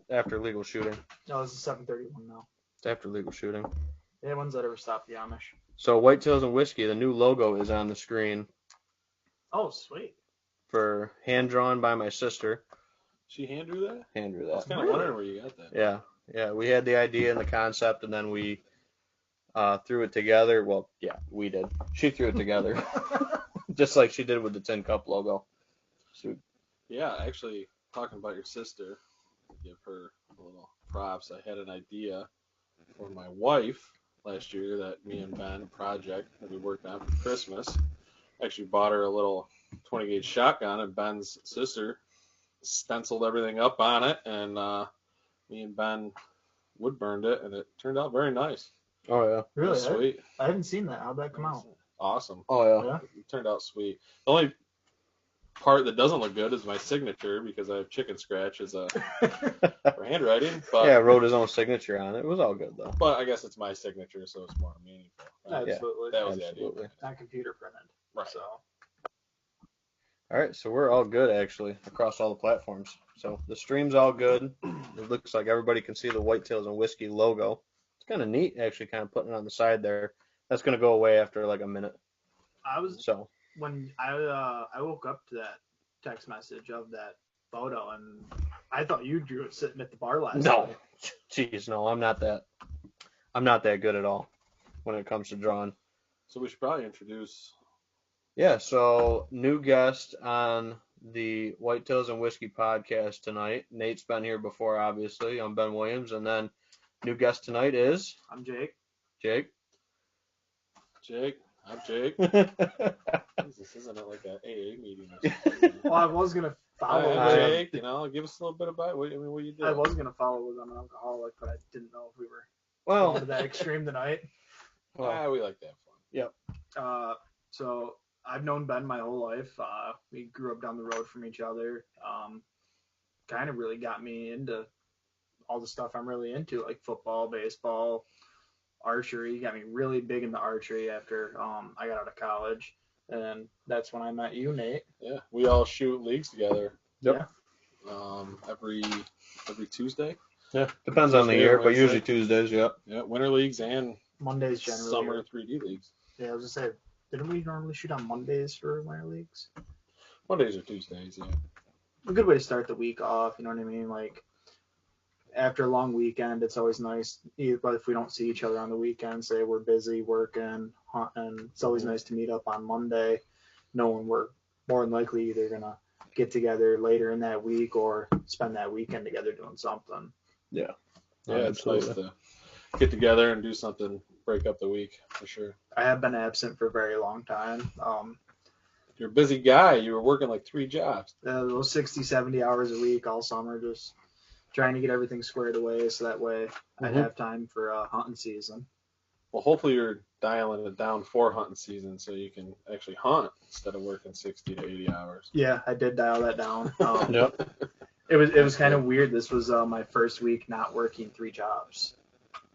after legal shooting. No, this is 7:31 now. It's after legal shooting. Yeah, ones that ever stopped the Amish. So Whitetails and Whiskey, the new logo is on the screen Oh, sweet. for hand drawn by my sister. She hand drew that? Hand drew I was that. kind of wondering where you got that. Yeah. We had the idea and the concept, and then we threw it together. Well, yeah, we did. She threw it together, just like she did with the Tin Cup logo. So, yeah, actually, talking about your sister, give her a little props. I had an idea for my wife last year that me and Ben, a project that we worked on for Christmas, actually bought her a little 20 gauge shotgun, and Ben's sister stenciled everything up on it, and me and Ben wood burned it, and it turned out very nice. oh yeah. Really? Sweet. I haven't seen that. How'd that come out? Awesome. Oh yeah. It turned out sweet. The only part that doesn't look good is my signature, because I have chicken scratch as for handwriting. But Yeah, wrote his own signature on it. It was all good though. But I guess it's my signature, so it's more meaningful. Right? Absolutely. That was Absolutely. the idea. Not computer printed. Right. So. All right, so we're all good actually across all the platforms. So the stream's all good. It looks like everybody can see the Whitetails and Whiskey logo. It's kind of neat actually, kind of putting it on the side there. That's gonna go away after like a minute. When I woke up to that text message of that photo, and I thought you drew it sitting at the bar last night. Jeez, no, I'm not that good at all when it comes to drawing. So we should probably introduce. Yeah, so new guest on the Whitetails and Whiskey podcast tonight. Nate's been here before, obviously. I'm Ben Williams, and then new guest tonight is I'm Jake. Jake. I'm Jake. This isn't it like an AA meeting or something? Well, I was gonna follow. Hi, Jake, give us a little bit about what you do. I was gonna follow with I'm an alcoholic, but I didn't know if we were Well, going to that extreme tonight. We like to have fun. Yep. So I've known Ben my whole life. We grew up down the road from each other. Kind of really got me into all the stuff I'm really into, like football, baseball, archery. He got me really big into archery after I got out of college, and that's when I met you, Nate. Yeah, we all shoot leagues together. Yep. Every Tuesday. Yeah, depends on the year, but usually Tuesdays. Yep. Yeah, winter leagues and Mondays generally. Summer 3D leagues. Yeah, I was gonna say, didn't we normally shoot on Mondays for winter leagues? Mondays or Tuesdays, yeah. A good way to start the week off, you know what I mean? Like, after a long weekend, it's always nice, but if we don't see each other on the weekend, say we're busy working, hunting, it's always nice to meet up on Monday, knowing we're more than likely either going to get together later in that week or spend that weekend together doing something. Yeah. Yeah, it's nice to get together and do something, break up the week, for sure. I have been absent for a very long time. You're a busy guy. You were working like 3 jobs. Those 60, 70 hours a week all summer, just trying to get everything squared away so that way I'd have time for hunting season. Well, hopefully you're dialing it down for hunting season so you can actually hunt instead of working 60 to 80 hours. Yeah, I did dial that down. Yep. It was kind of weird. This was my first week not working 3 jobs.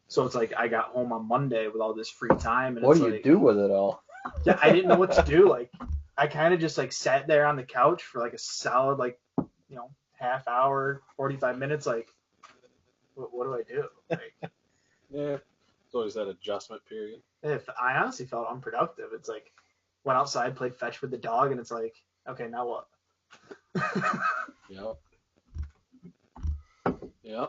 So it's like I got home on Monday with all this free time. And what do you do with it all? Yeah, I didn't know what to do. Like, I kind of just like sat there on the couch for like a solid half hour, 45 minutes. Like, what do I do? Like, yeah, it's always that adjustment period. If I honestly felt unproductive, it's like went outside, played fetch with the dog, and it's like, okay, now what? Yep. Yeah.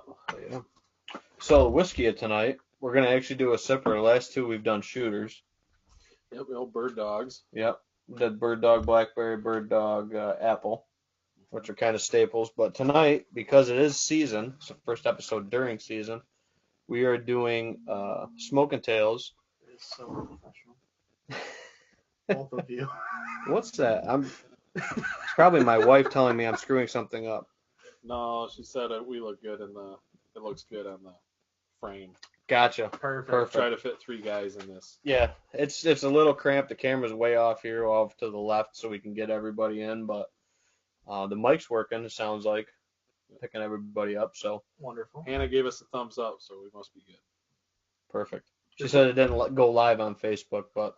So the whiskey of tonight, we're gonna actually do a sipper. The last 2 we've done shooters. Yep, we all bird dogs. Yep. Did bird dog, blackberry, bird dog, apple, which are kind of staples. But tonight, because it is season, it's the first episode during season, we are doing smoking tails. It's so professional. Both of you. What's that? It's probably my wife telling me I'm screwing something up. No, she said we look good it looks good on the frame. Gotcha. Perfect. Try to fit 3 guys in this. Yeah, it's a little cramped. The camera's way off here, off to the left, so we can get everybody in. But the mic's working. It sounds like picking everybody up. So wonderful. Hannah gave us a thumbs up, so we must be good. Perfect. She said it didn't go live on Facebook, but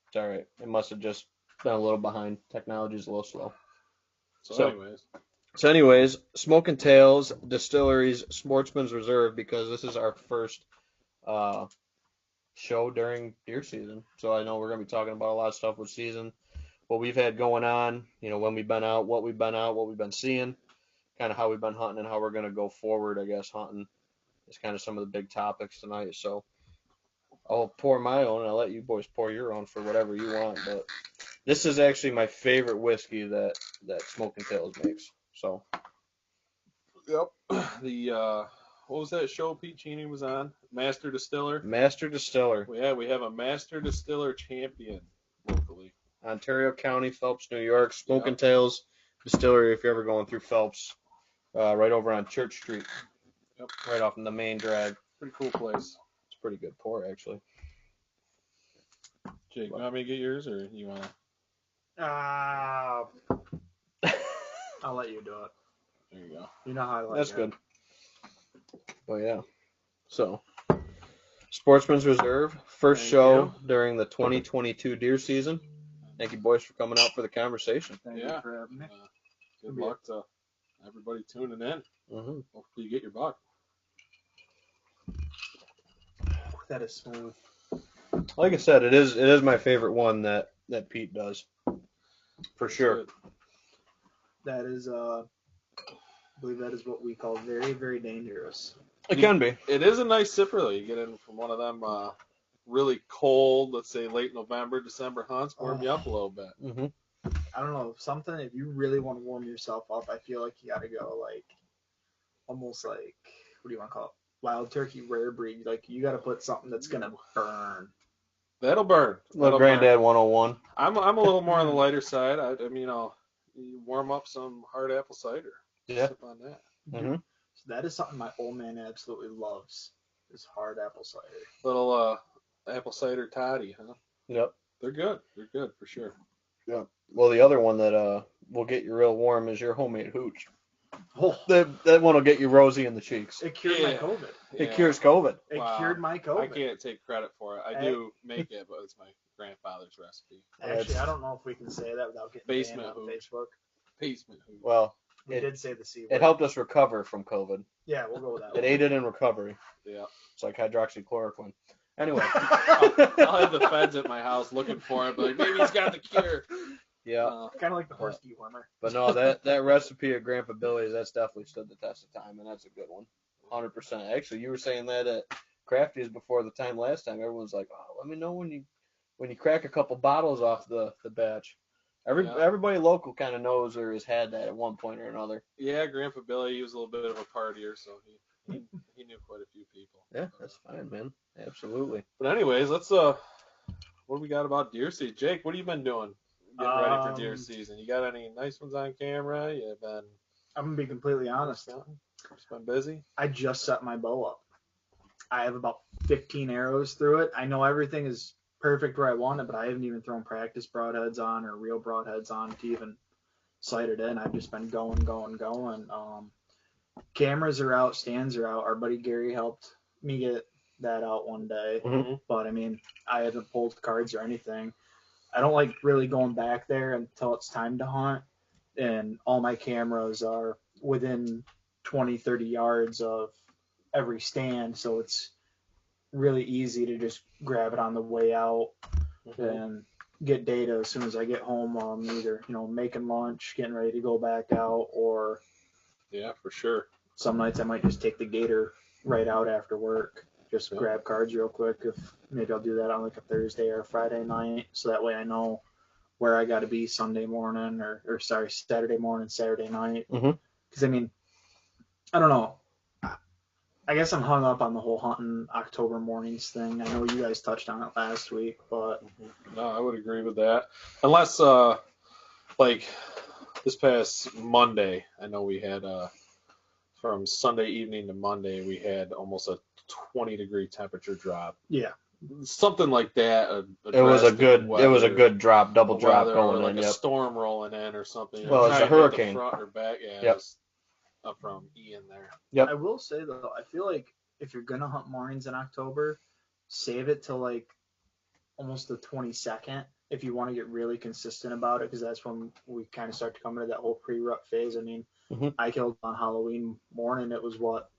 it's all right. It must have just been a little behind. Technology's a little slow. So anyways, So, anyways, Smoking Tails Distilleries Sportsman's Reserve, because this is our first uh, show during deer season. So I know we're gonna be talking about a lot of stuff with season, what we've had going on, when we've been out, what we've been out, what we've been seeing, kind of how we've been hunting and how we're gonna go forward. I guess hunting is kind of some of the big topics tonight. So I'll pour my own, and I'll let you boys pour your own for whatever you want. But this is actually my favorite whiskey that Smoking Tails makes. So Yep. The what was that show Pete Cheney was on? Master Distiller. Master Distiller, We have a Master Distiller champion locally. Ontario County, Phelps, New York. Smoking Yep. Tails Distillery. If you're ever going through Phelps, right over on Church Street. Yep. Right off in the main drag. Pretty cool place. It's pretty good pour, actually. Jake, you want me to get yours, or you want to? I'll let you do it. There you go. You know how I like That's it. good. Well, yeah. So, Sportsman's Reserve, first Thank show you. during the 2022 deer season. Thank you, boys, for coming out for the conversation. Thank you Yeah. for having me. Good luck to everybody tuning in. Mm-hmm. Hopefully you get your buck. That is smooth. Like I said, it is my favorite one that Pete does, for sure. Good. That is, I believe that is what we call very, very dangerous. It can be. It is a nice sipper though. You get in from one of them really cold, let's say late November, December hunts, warm you up a little bit. Mm-hmm. I don't know, something, if you really want to warm yourself up, I feel like you got to go like, almost like, what do you want to call it? Wild turkey rare breed. Like, you got to put something that's going to burn. That'll burn. Little Granddad 101. I'm a little more on the lighter side. I mean, you warm up some hard apple cider. Yeah. Sip on that. Mm-hmm. So that is something my old man absolutely loves, is hard apple cider. Little apple cider toddy, huh? Yep. They're good. They're good for sure. Well, the other one that will get you real warm is your homemade hooch. Oh, That one will get you rosy in the cheeks. it cured my Yeah. COVID. It cures COVID. It Wow. cured my COVID. I can't take credit for it. I do make it, but it's my grandfather's recipe. Actually, I don't know if we can say that without getting Basement banned on hooch. Facebook. Basement hooch. Well, We did say the C word. it helped us recover from COVID. Yeah, we'll go with that. It one. aided in recovery. Yeah. It's like hydroxychloroquine. Anyway. I'll have the feds at my house looking for it, but like, maybe he's got the cure. Yeah. Kind of like the horse dewormer. But no, that recipe of Grandpa Billy's, that's definitely stood the test of time, and that's a good one. 100%. Actually, you were saying that at Crafty's before the time last time. Everyone's like, oh, let me know when you crack a couple bottles off the batch. Everybody local kind of knows or has had that at one point or another. Yeah, Grandpa Billy, he was a little bit of a partier, so he knew quite a few people. Yeah, that's fine, man. Absolutely. But anyways, let's what do we got about deer season? Jake, what have you been doing? Getting ready for deer season. You got any nice ones on camera? You've been I'm gonna be completely honest. just been busy? I just set my bow up. I have about 15 arrows through it. I know everything is perfect where I want it, but I haven't even thrown practice broadheads on or real broadheads on to even sight it in. I've just been going. Cameras are out, stands are out. Our buddy Gary helped me get that out one day. Mm-hmm. But I mean, I haven't pulled cards or anything. I don't like really going back there until it's time to hunt. And all my cameras are within 20, 30 yards of every stand. So it's really easy to just grab it on the way out and get data as soon as I get home. Either, making lunch, getting ready to go back out, or Yeah, for sure. some nights I might just take the gator right out after work. Just grab cards real quick. If maybe I'll do that on like a Thursday or a Friday night, so that way I know where I got to be Sunday morning or Saturday morning, Saturday night. Because I mean, I don't know. I guess I'm hung up on the whole hunting October mornings thing. I know you guys touched on it last week, but No, I would agree with that. Unless like this past Monday, I know we had from Sunday evening to Monday we had almost a 20-degree temperature drop. yeah, Something like that. It was a good drop, double drop going like in. a Yep. storm rolling in or something. Well, it's a Trying to hit the hurricane. Front or back, yeah. Yep. Just up from Ian there. Yep. I will say though, I feel like if you're gonna hunt mornings in October, save it till like almost the 22nd if you want to get really consistent about it, because that's when we kind of start to come into that whole pre-rut phase. I mean, Mhm. I killed on Halloween morning. It was what,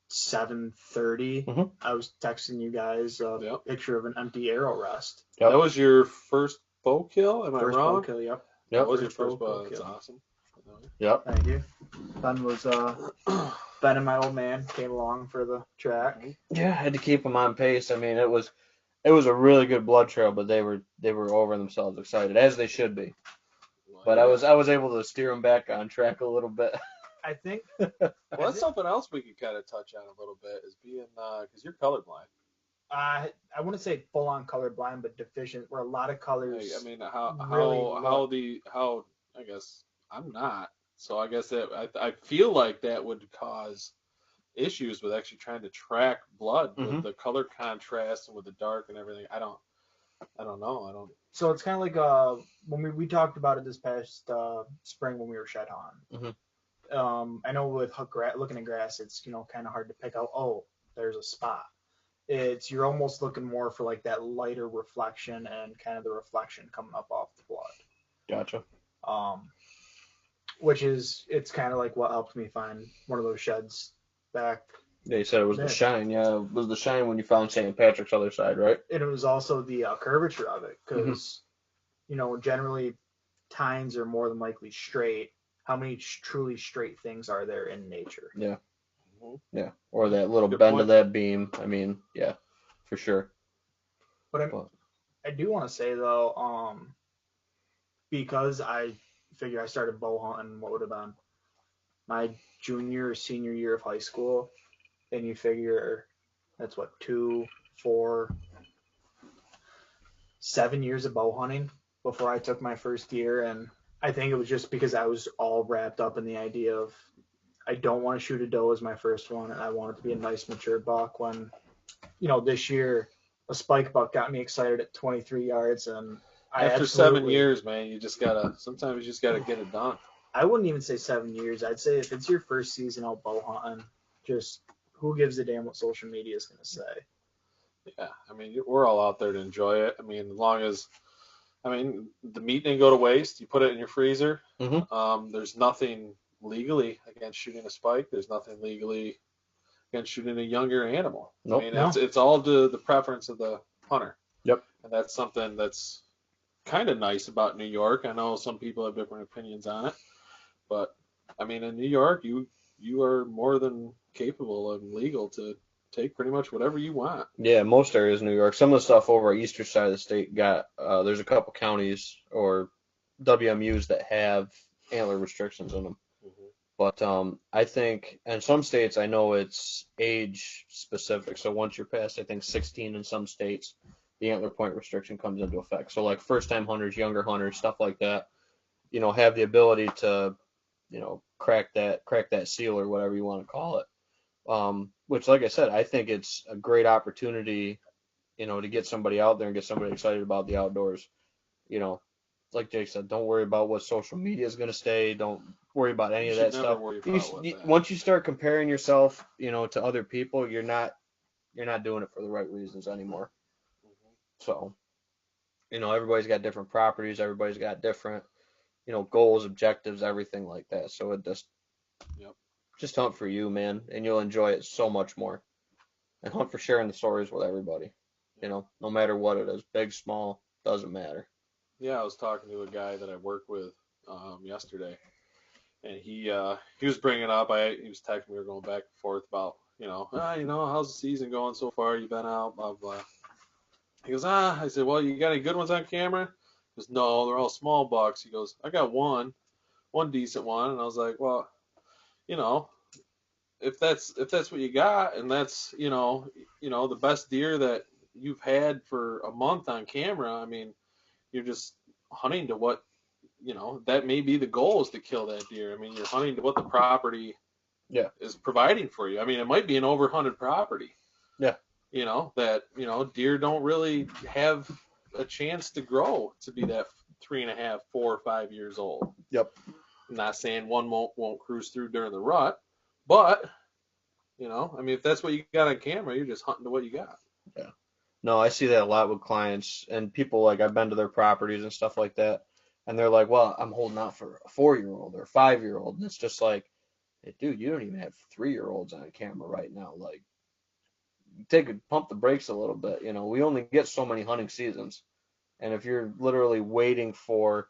7:30. Mhm. I was texting you guys a Yep. picture of an empty arrow rest. Yep. That was your first bow kill, am I First bow wrong? kill. Yep. That Yep. was your First first bow bow. That's kill. awesome. Yep. Thank you. Ben was Ben and my old man came along for the track. Yeah, I had to keep them on pace. I mean, it was a really good blood trail, but they were over themselves excited, as they should be. Well, But yeah. I was able to steer them back on track a little bit. I think. Well, that's something else we could kind of touch on a little bit is being because you're colorblind. I wouldn't say full on colorblind, but deficient. Where a lot of colors. I mean, how really how I guess I'm not. So I guess I feel like that would cause issues with actually trying to track blood with Mhm. the color contrast and with the dark and everything. I don't know. I don't. So it's kind of like when we talked about it this past spring when we were shed hunting. I know with looking at grass, it's kind of hard to pick out. Oh, there's a spot. You're almost looking more for like that lighter reflection and kind of the reflection coming up off the blood. Gotcha. Um, which is it's kind of like what helped me find one of those sheds back. Yeah, you said it was the There. shine. Yeah, it was the shine when you found St. Patrick's other side, right? And it was also the curvature of it because generally tines are more than likely straight. How many truly straight things are there in nature? Yeah. Mhm. Yeah. Or that little Good bend point. of that beam. I mean, yeah, for sure. But But I do want to say though, because I figure I started bow hunting, what would have been my junior or senior year of high school, and you figure that's what 2, 4, 7 years of bow hunting before I took my first year, and I think it was just because I was all wrapped up in the idea of I don't want to shoot a doe as my first one, and I want it to be a nice mature buck. When this year a spike buck got me excited at 23 yards, and I After 7 absolutely years, man, sometimes you just gotta get it done. I wouldn't even say 7 years. I'd say if it's your first season out bow hunting, just who gives a damn what social media is going to say? Yeah, I mean, we're all out there to enjoy it. I mean, as long as, I mean, the meat didn't go to waste. You put it in your freezer. Mhm. There's nothing legally against shooting a spike. There's nothing legally against shooting a younger animal. I Nope. mean, No, it's all to the preference of the hunter. Yep. And that's something that's kind of nice about New York. I know some people have different opinions on it, but I mean, in New York, you are more than capable and legal to take pretty much whatever you want. Yeah, most areas in New York. Some of the stuff over our eastern side of the state got there's a couple counties or WMUs that have antler restrictions in them. Mhm. But I think in some states I know it's age specific. So once you're past I think 16 in some states, the antler point restriction comes into effect. So like first time hunters, younger hunters, stuff like that, have the ability to, crack that seal or whatever you want to call it. Which like I said, I think it's a great opportunity, to get somebody out there and get somebody excited about the outdoors. You know, like Jake said, don't worry about what social media is going to say. Don't worry about any You of should that never stuff. worry about what that. Once you start comparing yourself, to other people, you're not doing it for the right reasons anymore. Mhm. So, everybody's got different properties, everybody's got different, goals, objectives, everything like that. So it Yep. just hunt for you, man, and you'll enjoy it so much more. And hunt for sharing the stories with everybody. No matter what it is, big, small, doesn't matter. Yeah, I was talking to a guy that I work with yesterday, and he was bringing up. He was texting me. We were going back and forth about how's the season going so far? You been out? Blah blah. He goes, I said, well, you got any good ones on camera? He goes, no, they're all small bucks. He goes, I got one decent one, and I was like, well, you know, if that's what you got, and that's the best deer that you've had for a month on camera, I mean, you're just hunting to what that may be the goal is to kill that deer. I mean, you're hunting to what the property Yeah. is providing for you. I mean, it might be an overhunted property. Yeah. That deer don't really have a chance to grow to be that 3.5, 4, or 5 years old. Yep. I'm not saying one won't cruise through during the rut, but I mean, if that's what you got on camera, you're just hunting to what you got. Yeah. No, I see that a lot with clients and people. Like I've been to their properties and stuff like that. And they're like, well, I'm holding out for a 4-year-old or a 5-year-old. And it's just like, hey, dude, you don't even have 3-year-olds on camera right now. Like, pump the brakes a little bit. We only get so many hunting seasons. And if you're literally waiting for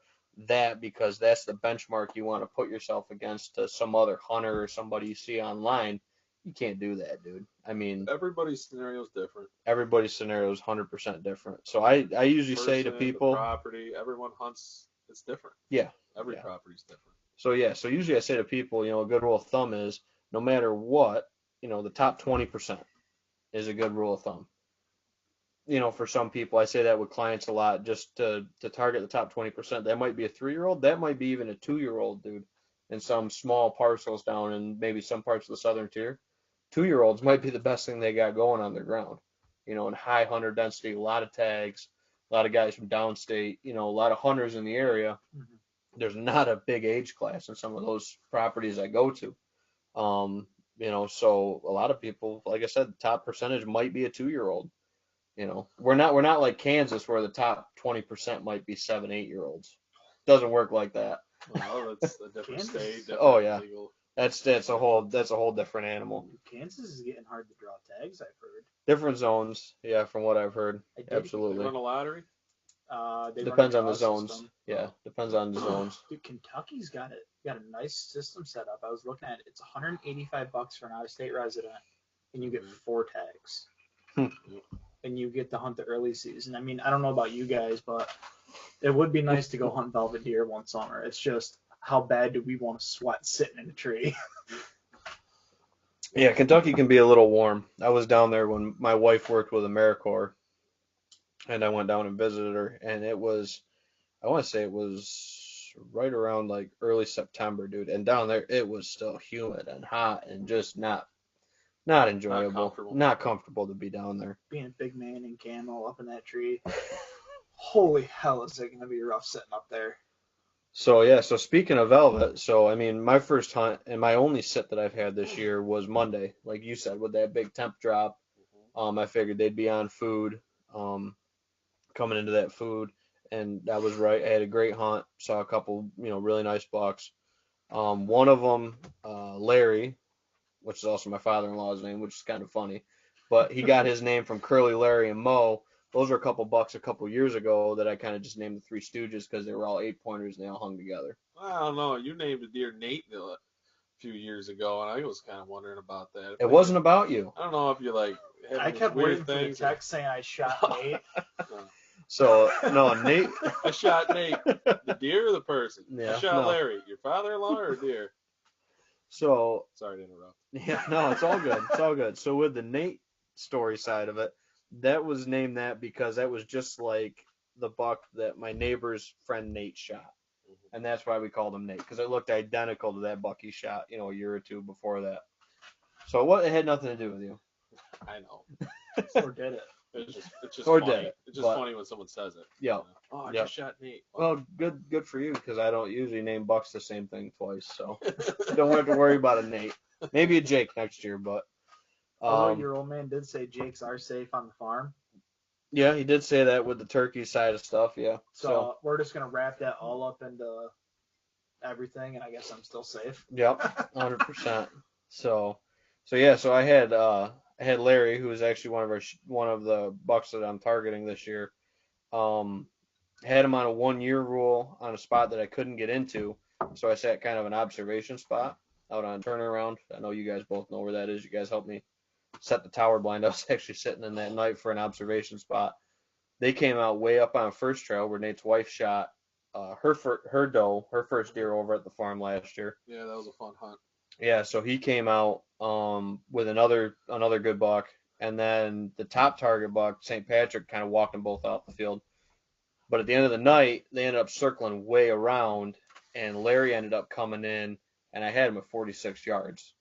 that because that's the benchmark you want to put yourself against to some other hunter or somebody you see online, you can't do that, dude. I mean, Everybody's scenario is different. everybody's scenario is 100% different. So I usually say to The people, property, everyone hunts. It's different. yeah, Every yeah. property's different. So usually I say to people, a good rule of thumb is no matter what, the top 20% is a good rule of thumb. For some people, I say that with clients a lot, just to target the top 20%. That might be a 3-year-old, that might be even a 2-year-old, dude, in some small parcels down in maybe some parts of the southern tier. 2-year-olds might be the best thing they got going on their ground. In high hunter density, a lot of tags, a lot of guys from downstate, a lot of hunters in the area. Mhm. There's not a big age class in some of those properties I go to. So a lot of people, like I said, the top percentage might be a 2-year-old. We're not like Kansas where the top 20% might be 7, 8-year-olds. Doesn't work like that. Well, that's a different state. Different Oh yeah, legal. that's a whole different animal. Kansas is getting hard to draw tags, I've heard. Different zones, yeah, from what I've heard. They Absolutely. run a lottery. They Depends run on a the draw zones. system. Yeah, depends on the zones. Dude, Kentucky's got a nice system set up. I was looking at it. It's $185 for an out-of-state resident, and you get 4 tags. And you get to hunt the early season. I mean, I don't know about you guys, but it would be nice to go hunt velvet deer one summer. It's just how bad do we want to sweat sitting in a tree? Yeah, Kentucky can be a little warm. I was down there when my wife worked with AmeriCorps, and I went down and visited her, and I want to say it was right around like early September, dude. And down there, it was still humid and hot and just not enjoyable, not comfortable to be down there. Being a big man in camo up in that tree, holy hell, is it gonna be rough sitting up there? So yeah, so speaking of velvet, so I mean, my first hunt and my only sit that I've had this year was Monday, like you said, with that big temp drop. I figured they'd be on food, coming into that food, and that was right. I had a great hunt, saw a couple, really nice bucks. One of them, Larry, which is also my father-in-law's name, which is kind of funny, but he got his name from Curly, Larry, and Moe. Those were a couple bucks a couple years ago that I kind of just named the Three Stooges because they were all 8-pointers and they all hung together. I don't know. You named a deer Nate a few years ago, and I was kind of wondering about that. It wasn't about you. I don't know if you like. I kept waiting for the text saying I shot Nate. So no, Nate. I shot Nate. The deer or the person? Yeah, I shot Larry. Your father-in-law or deer? So sorry to interrupt. Yeah, no, it's all good. It's all good. So with the Nate story side of it, that was named that because that was just like the buck that my neighbor's friend Nate shot. And that's why we called him Nate, because it looked identical to that buck he shot, a year or two before that. So it had nothing to do with you. I know. Or did it? It's just or funny. did it, it's just funny when someone says it. Yeah. Oh, I just shot Nate. Well, good for you, because I don't usually name bucks the same thing twice, so don't have to worry about a Nate. Maybe a Jake next year, but. Although your old man did say Jakes are safe on the farm. Yeah, he did say that with the turkey side of stuff, yeah. So we're just going to wrap that all up into everything, and I guess I'm still safe. Yep, 100%. So I had Larry, who was actually one of the bucks that I'm targeting this year. Had him on a 1-year rule on a spot that I couldn't get into, so I sat kind of an observation spot out on Turnaround. I know you guys both know where that is. You guys helped me set the tower blind. I was actually sitting in that night for an observation spot. They came out way up on First Trail where Nate's wife shot her doe, her first deer over at the farm last year. Yeah, that was a fun hunt. Yeah, so he came out with another good buck, and then the top target buck, St. Patrick, kind of walked them both out the field. But at the end of the night, they ended up circling way around, and Larry ended up coming in, and I had him at 46 yards.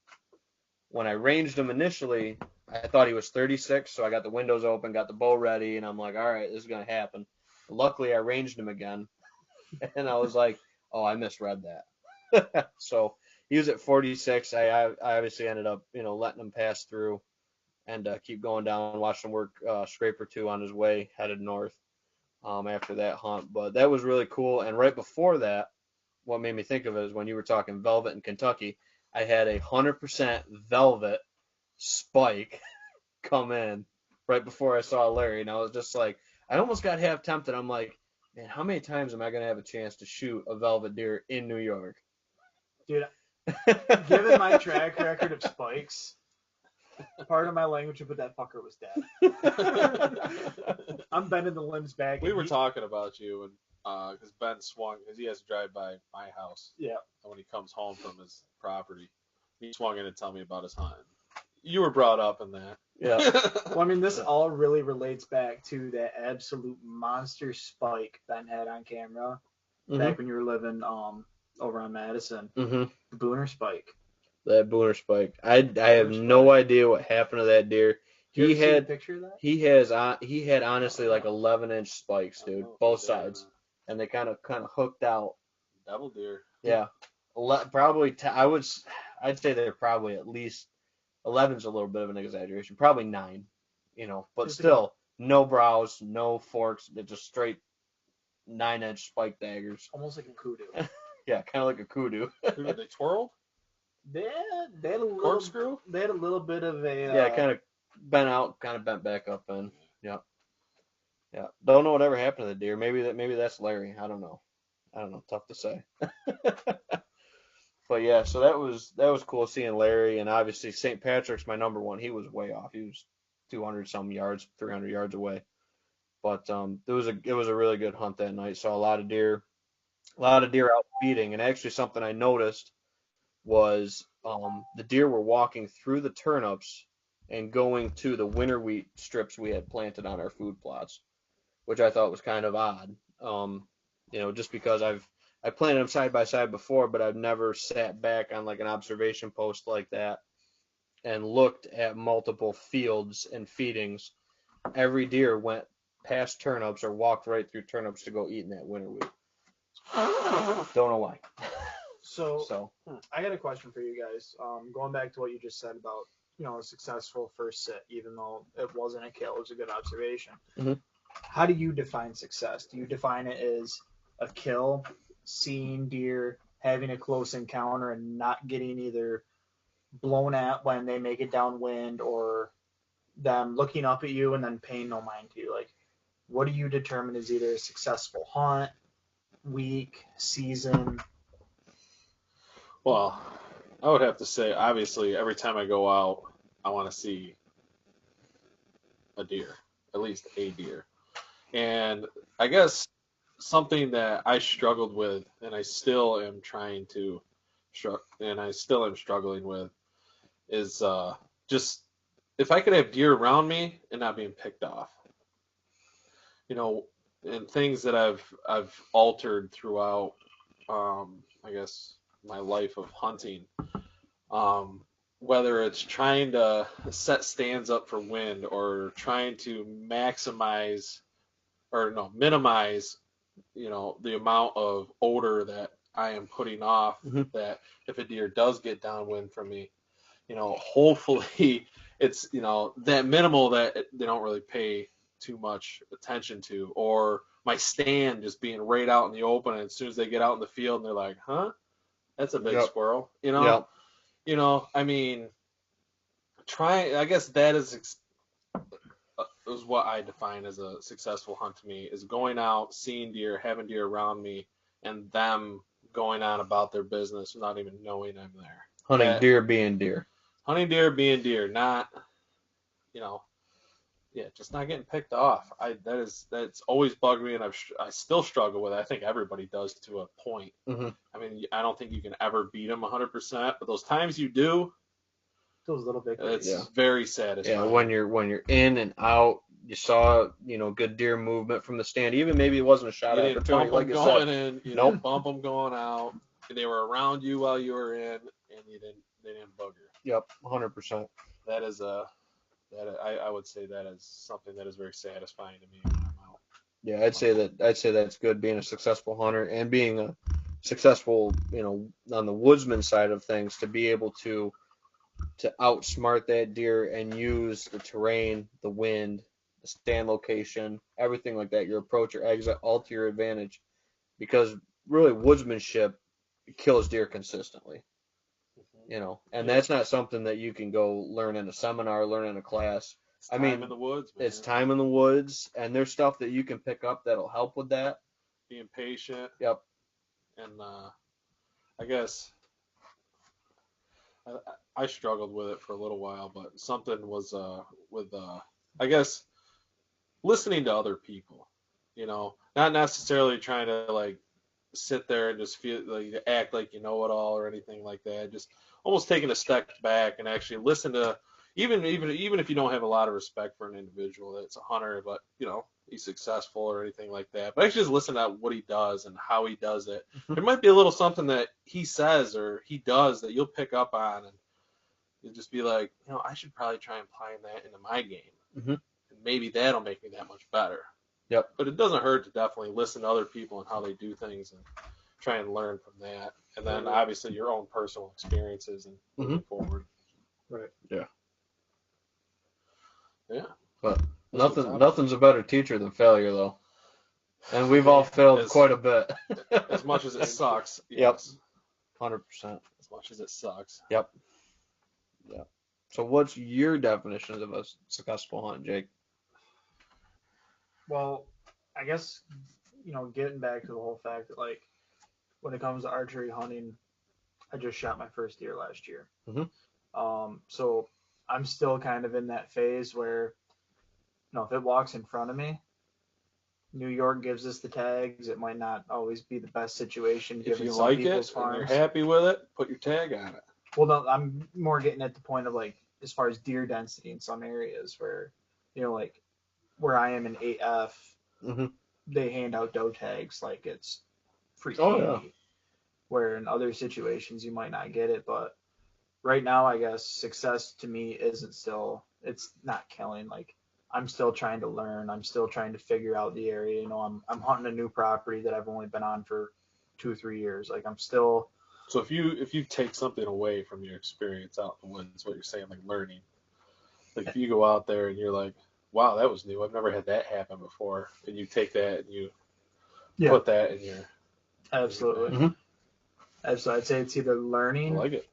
When I ranged him initially, I thought he was 36, so I got the windows open, got the bow ready, and I'm like, all right, this is going to happen. Luckily, I ranged him again, and I was like, oh, I misread that. So he was at 46. I obviously ended up, letting him pass through and keep going down and watch him work scraper 2 on his way headed north. after that hunt. But that was really cool. And right before that, what made me think of it is when you were talking velvet in Kentucky, I had 100% velvet spike come in right before I saw Larry, and I was just like, I almost got half tempted. I'm like, man, how many times am I gonna have a chance to shoot a velvet deer in New York? Dude, given my track record of spikes, part of my language would put that fucker was dead. I'm bending the limbs back. We were talking about you, and because Ben swung, because he has to drive by my house. Yeah. And when he comes home from his property, he swung in and tell me about his hunt. You were brought up in that. Yeah. Well, I mean, this all really relates back to that absolute monster spike Ben had on camera back when you were living over on Madison. Mm-hmm. The Booner spike. That Booner spike. I have no idea what happened to that deer. He had a picture of that? He had honestly like 11-inch spikes, dude, both sides, and they kind of hooked out. Devil deer. Yeah, probably. I'd say they're probably at least 11's a little bit of an exaggeration. Probably 9, but still no brows, no forks. They're just straight 9-inch spike daggers. Almost like a kudu. Yeah, kind of like a kudu. Are they twirled? They had a little Corkscrew? They had a little bit of a Yeah, kind of bent out, kind of bent back up in. Yeah. Don't know whatever happened to the deer. Maybe that's Larry. I don't know. Tough to say. But yeah, so that was cool seeing Larry, and obviously St. Patrick's my number one. He was way off. He was 200 some yards, 300 yards away. But it was a really good hunt that night. Saw a lot of deer out feeding, and actually something I noticed was the deer were walking through the turnips and going to the winter wheat strips we had planted on our food plots, which I thought was kind of odd. Just because I planted them side by side before, but I've never sat back on like an observation post like that and looked at multiple fields and feedings. Every deer went past turnips or walked right through turnips to go eat in that winter wheat. Don't know why. So I got a question for you guys. Going back to what you just said about a successful first sit, even though it wasn't a kill, it was a good observation. Mm-hmm. How do you define success? Do you define it as a kill, seeing deer, having a close encounter, and not getting either blown at when they make it downwind, or them looking up at you and then paying no mind to you? Like, what do you determine as either a successful hunt, week, season? Well, I would have to say, obviously, every time I go out, I want to see a deer, at least a deer. And I guess something that I struggled with, and I still am struggling with, is just if I could have deer around me and not being picked off. And things that I've altered throughout, I guess, my life of hunting, whether it's trying to set stands up for wind or trying to minimize, the amount of odor that I am putting off, that if a deer does get downwind from me, hopefully it's, that minimal that they don't really pay too much attention to, or my stand just being right out in the open, and as soon as they get out in the field and they're like, huh, that's a big squirrel, I mean, I guess that is what I define as a successful hunt to me, is going out, seeing deer, having deer around me, and them going on about their business without even knowing I'm there. Hunting deer being deer. Hunting deer being deer, not, just not getting picked off. That's always bugged me, and I still struggle with it. I think everybody does to a point. Mm-hmm. I mean, I don't think you can ever beat them 100%, but those times you do, Those little big things. it's very satisfying. Yeah, when you're in and out, you saw good deer movement from the stand. Even maybe it wasn't a shot you didn't opportunity, bump like them you going said. in, you didn't bump them going out. They were around you while you were in, and they didn't bug you. Yep, 100%. That is I would say that is something that is very satisfying to me when I'm out. Yeah, I'd say that's good, being a successful hunter and being a successful, on the woodsman side of things, to be able to outsmart that deer and use the terrain, the wind, the stand location, everything like that, your approach, your exit, all to your advantage. Because really, woodsmanship kills deer consistently, and Yeah. that's not something that you can go learn in a seminar, learn in a class. It's time in the woods, man. It's time in the woods, and there's stuff that you can pick up that'll help with that. Being patient. Yep. And I guess I struggled with it for a little while, but something was with I guess listening to other people, not necessarily trying to like sit there and just feel like act like you know it all or anything like that. Just almost taking a step back and actually listen to even if you don't have a lot of respect for an individual that's a hunter, but he's successful or anything like that. But actually just listen to what he does and how he does it. There might be a little something that he says or he does that you'll pick up on, and you'll just be like, I should probably try applying that into my game. Mm-hmm. And maybe that'll make me that much better. Yep. But it doesn't hurt to definitely listen to other people and how they do things and try and learn from that. And then obviously your own personal experiences and moving forward. Right. Yeah. Yeah. But nothing's a better teacher than failure, though. And we've all failed quite a bit. As much as it sucks. Yes. Yep. 100%. As much as it sucks. Yep. Yeah. So what's your definition of a successful hunt, Jake? Well, I guess, getting back to the whole fact that, like, when it comes to archery hunting, I just shot my first deer last year. Mm-hmm. So I'm still kind of in that phase where, if it walks in front of me, New York gives us the tags. It might not always be the best situation. If you like it and you're happy with it, put your tag on it. Well, no, I'm more getting at the point of, like, as far as deer density in some areas where, like where I am in 8F, mm-hmm. they hand out doe tags like it's free Oh, candy. yeah. Where in other situations you might not get it. But right now, I guess success to me it's not killing. Like, I'm still trying to learn. I'm still trying to figure out the area. I'm hunting a new property that I've only been on for 2 or 3 years. Like, I'm still. So if you take something away from your experience out in the woods, what you're saying, like learning, like if you go out there and you're like, wow, that was new. I've never had that happen before. And you take that and you put that in your. Absolutely. Mm-hmm. Absolutely. I'd say it's either learning. I like it.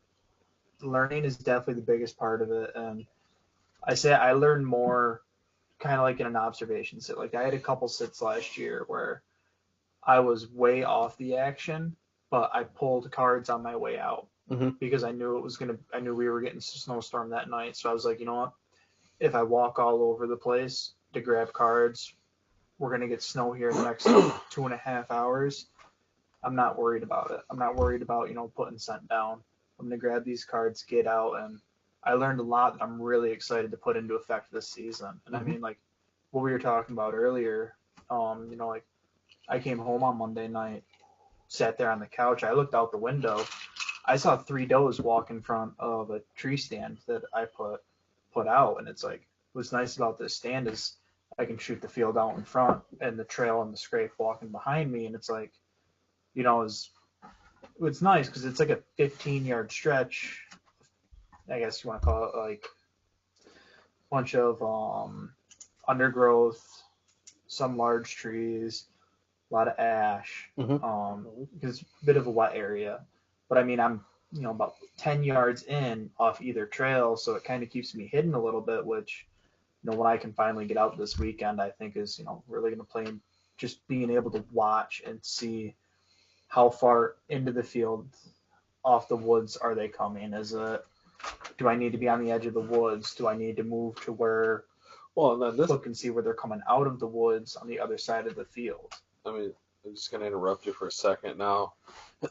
Learning is definitely the biggest part of it. And I say I learned more kind of like in an observation sit. Like, I had a couple sits last year where I was way off the action, but I pulled cards on my way out because I knew I knew we were getting a snowstorm that night. So I was like, you know what? If I walk all over the place to grab cards, we're going to get snow here in the next 2.5 hours. I'm not worried about it. I'm not worried about, putting scent down. I'm going to grab these cards, get out. And I learned a lot that I'm really excited to put into effect this season. And I mean, like what we were talking about earlier, like I came home on Monday night, sat there on the couch. I looked out the window. I saw 3 does walk in front of a tree stand that I put out. And it's like, what's nice about this stand is I can shoot the field out in front and the trail and the scrape walking behind me. And it's like, it's nice because it's like a 15-yard stretch. I guess you want to call it, like a bunch of undergrowth, some large trees, a lot of ash. It's a bit of a wet area. But I mean, I'm about 10 yards in off either trail, so it kind of keeps me hidden a little bit, which when I can finally get out this weekend, I think is really going to play in just being able to watch and see how far into the field off the woods are they coming. Do I need to be on the edge of the woods? Do I need to move to where and then look and see where they're coming out of the woods on the other side of the field? I mean, I'm just going to interrupt you for a second now.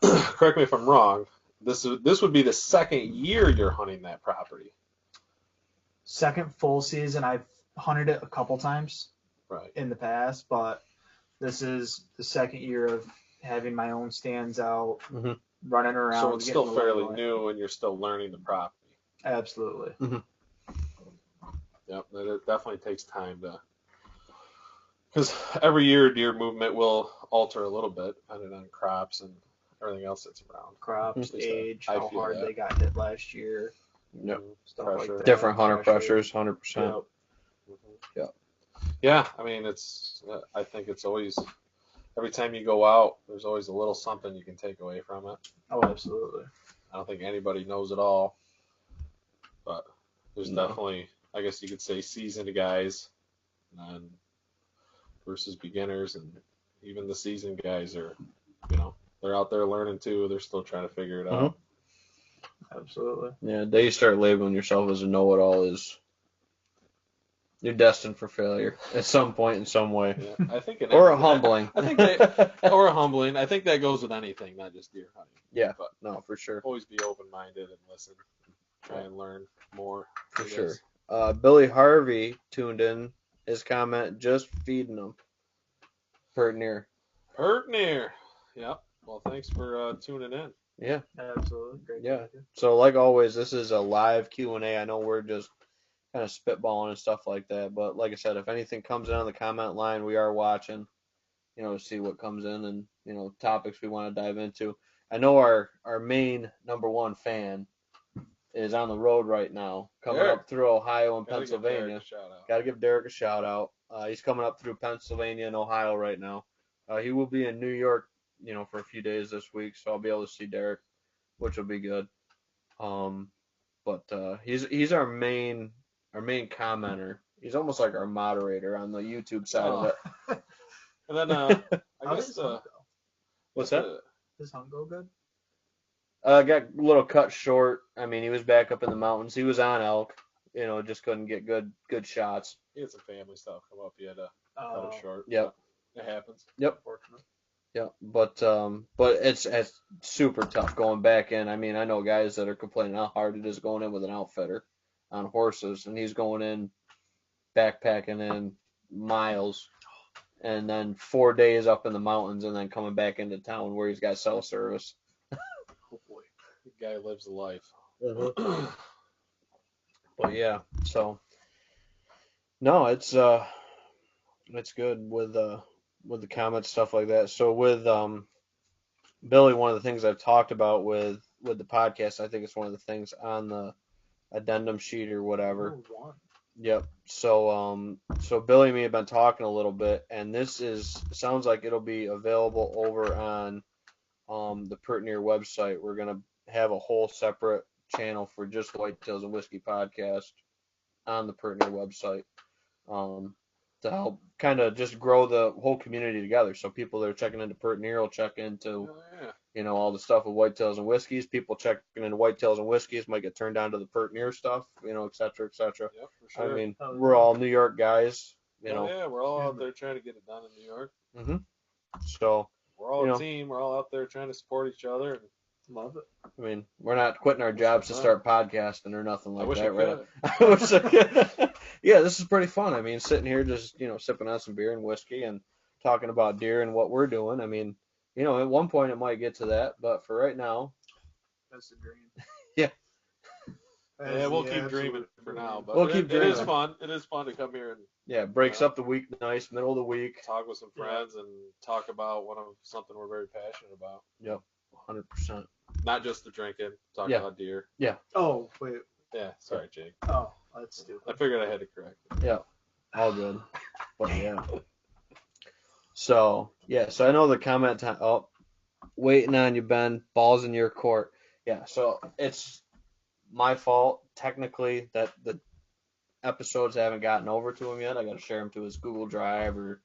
Correct me if I'm wrong. This would be the second year you're hunting that property. Second full season. I've hunted it a couple times in the past, but this is the second year of having my own stands out, running around. So it's still fairly new and you're still learning the property. Absolutely. Yep, it definitely takes time because every year deer movement will alter a little bit depending on crops and everything else that's around. Crops, age, how hard they got hit last year. Yep. Stuff like that. Different hunter pressures, 100%. Yep. Yeah, I mean, I think it's always, every time you go out, there's always a little something you can take away from it. Oh, absolutely. I don't think anybody knows it all, but there's No. definitely, I guess you could say, seasoned guys and versus beginners, and even the seasoned guys are, they're out there learning too. They're still trying to figure it out. Absolutely. Yeah, the day you start labeling yourself as a know-it-all is you're destined for failure at some point in some way. Yeah, I think Or a humbling. I think or a humbling. I think that goes with anything, not just deer hunting. Yeah, but no, for sure. always be open-minded and listen, try and learn more. For sure. Billy Harvey tuned in. His comment, just feeding them. Pert near. Pert near. Yep. Well, thanks for tuning in. Yeah. Absolutely. Great. Yeah. So like always, this is a live Q&A. I know we're just kind of spitballing and stuff like that, but like I said, if anything comes in on the comment line, we are watching, to see what comes in and, topics we want to dive into. I know our main number one fan is on the road right now, coming up through Ohio and Pennsylvania. Got to give Derek a shout out. He's coming up through Pennsylvania and Ohio right now. He will be in New York, for a few days this week, so I'll be able to see Derek, which will be good. But he's our main commenter. He's almost like our moderator on the YouTube side of it. And then I guess what's that? His hunt go good? Got a little cut short. I mean, he was back up in the mountains. He was on elk, just couldn't get good shots. He had some family stuff come up. He had to cut it short. Yep. It happens. Yep. Unfortunately. Yeah, but it's super tough going back in. I mean, I know guys that are complaining how hard it is going in with an outfitter on horses, and he's going in backpacking in miles, and then 4 days up in the mountains, and then coming back into town where he's got cell service. Oh boy, the guy lives a life. But yeah, so no, it's good with the comments, stuff like that. So with Billy, one of the things I've talked about with the podcast, I think it's one of the things on the addendum sheet or whatever. Yep. So Billy and me have been talking a little bit, and this sounds like it'll be available over on the Pert Near website. We're gonna have a whole separate channel for just the Whitetails and Whiskey podcast on the Pert Near website. To help kind of just grow the whole community together. So people that are checking into Pert Near will check into, all the stuff with Whitetails and Whiskeys. People checking into Whitetails and Whiskeys might get turned on to the Pert Near stuff, et cetera, et cetera. Yep, for sure. I mean, we're all New York guys, Yeah, we're all out there trying to get it done in New York. Mm-hmm. So we're all a team. We're all out there trying to support each other. And love it. I mean, we're not quitting our jobs to start podcasting or nothing like that, right? I wish I could. Yeah, this is pretty fun. I mean, sitting here just, sipping on some beer and whiskey and talking about deer and what we're doing. I mean, at one point it might get to that, but for right now. That's the dream. Yeah. Yeah, we'll keep dreaming for now. But we'll keep dreaming. It is fun. It is fun to come here and. Yeah, breaks up the week nice, middle of the week. Talk with some friends and talk about something we're very passionate about. Yep, 100%. Not just the drinking, talk about deer. Yeah. Oh, wait. Yeah, sorry, Jake. Oh, that's stupid. I figured I had to correct it. Yeah, all good. But yeah. So I know the comment time. Oh, waiting on you, Ben. Ball's in your court. Yeah, so it's my fault, technically, that the episodes haven't gotten over to him yet. I got to share them to his Google Drive or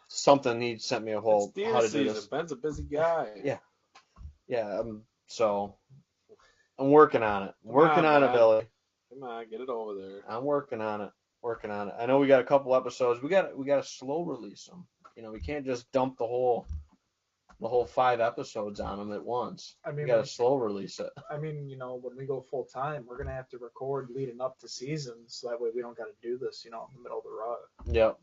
something. He sent me a whole how to do this. Ben's a busy guy. Yeah. So I'm working on it. Working on it, Billy. Come on, get it over there. I'm working on it. I know we got a couple episodes. We got to slow release them. We can't just dump the whole 5 episodes on them at once. I mean, we got to slow release it. I mean, when we go full time, we're gonna have to record leading up to seasons, so that way we don't got to do this, in the middle of the rut. Yep.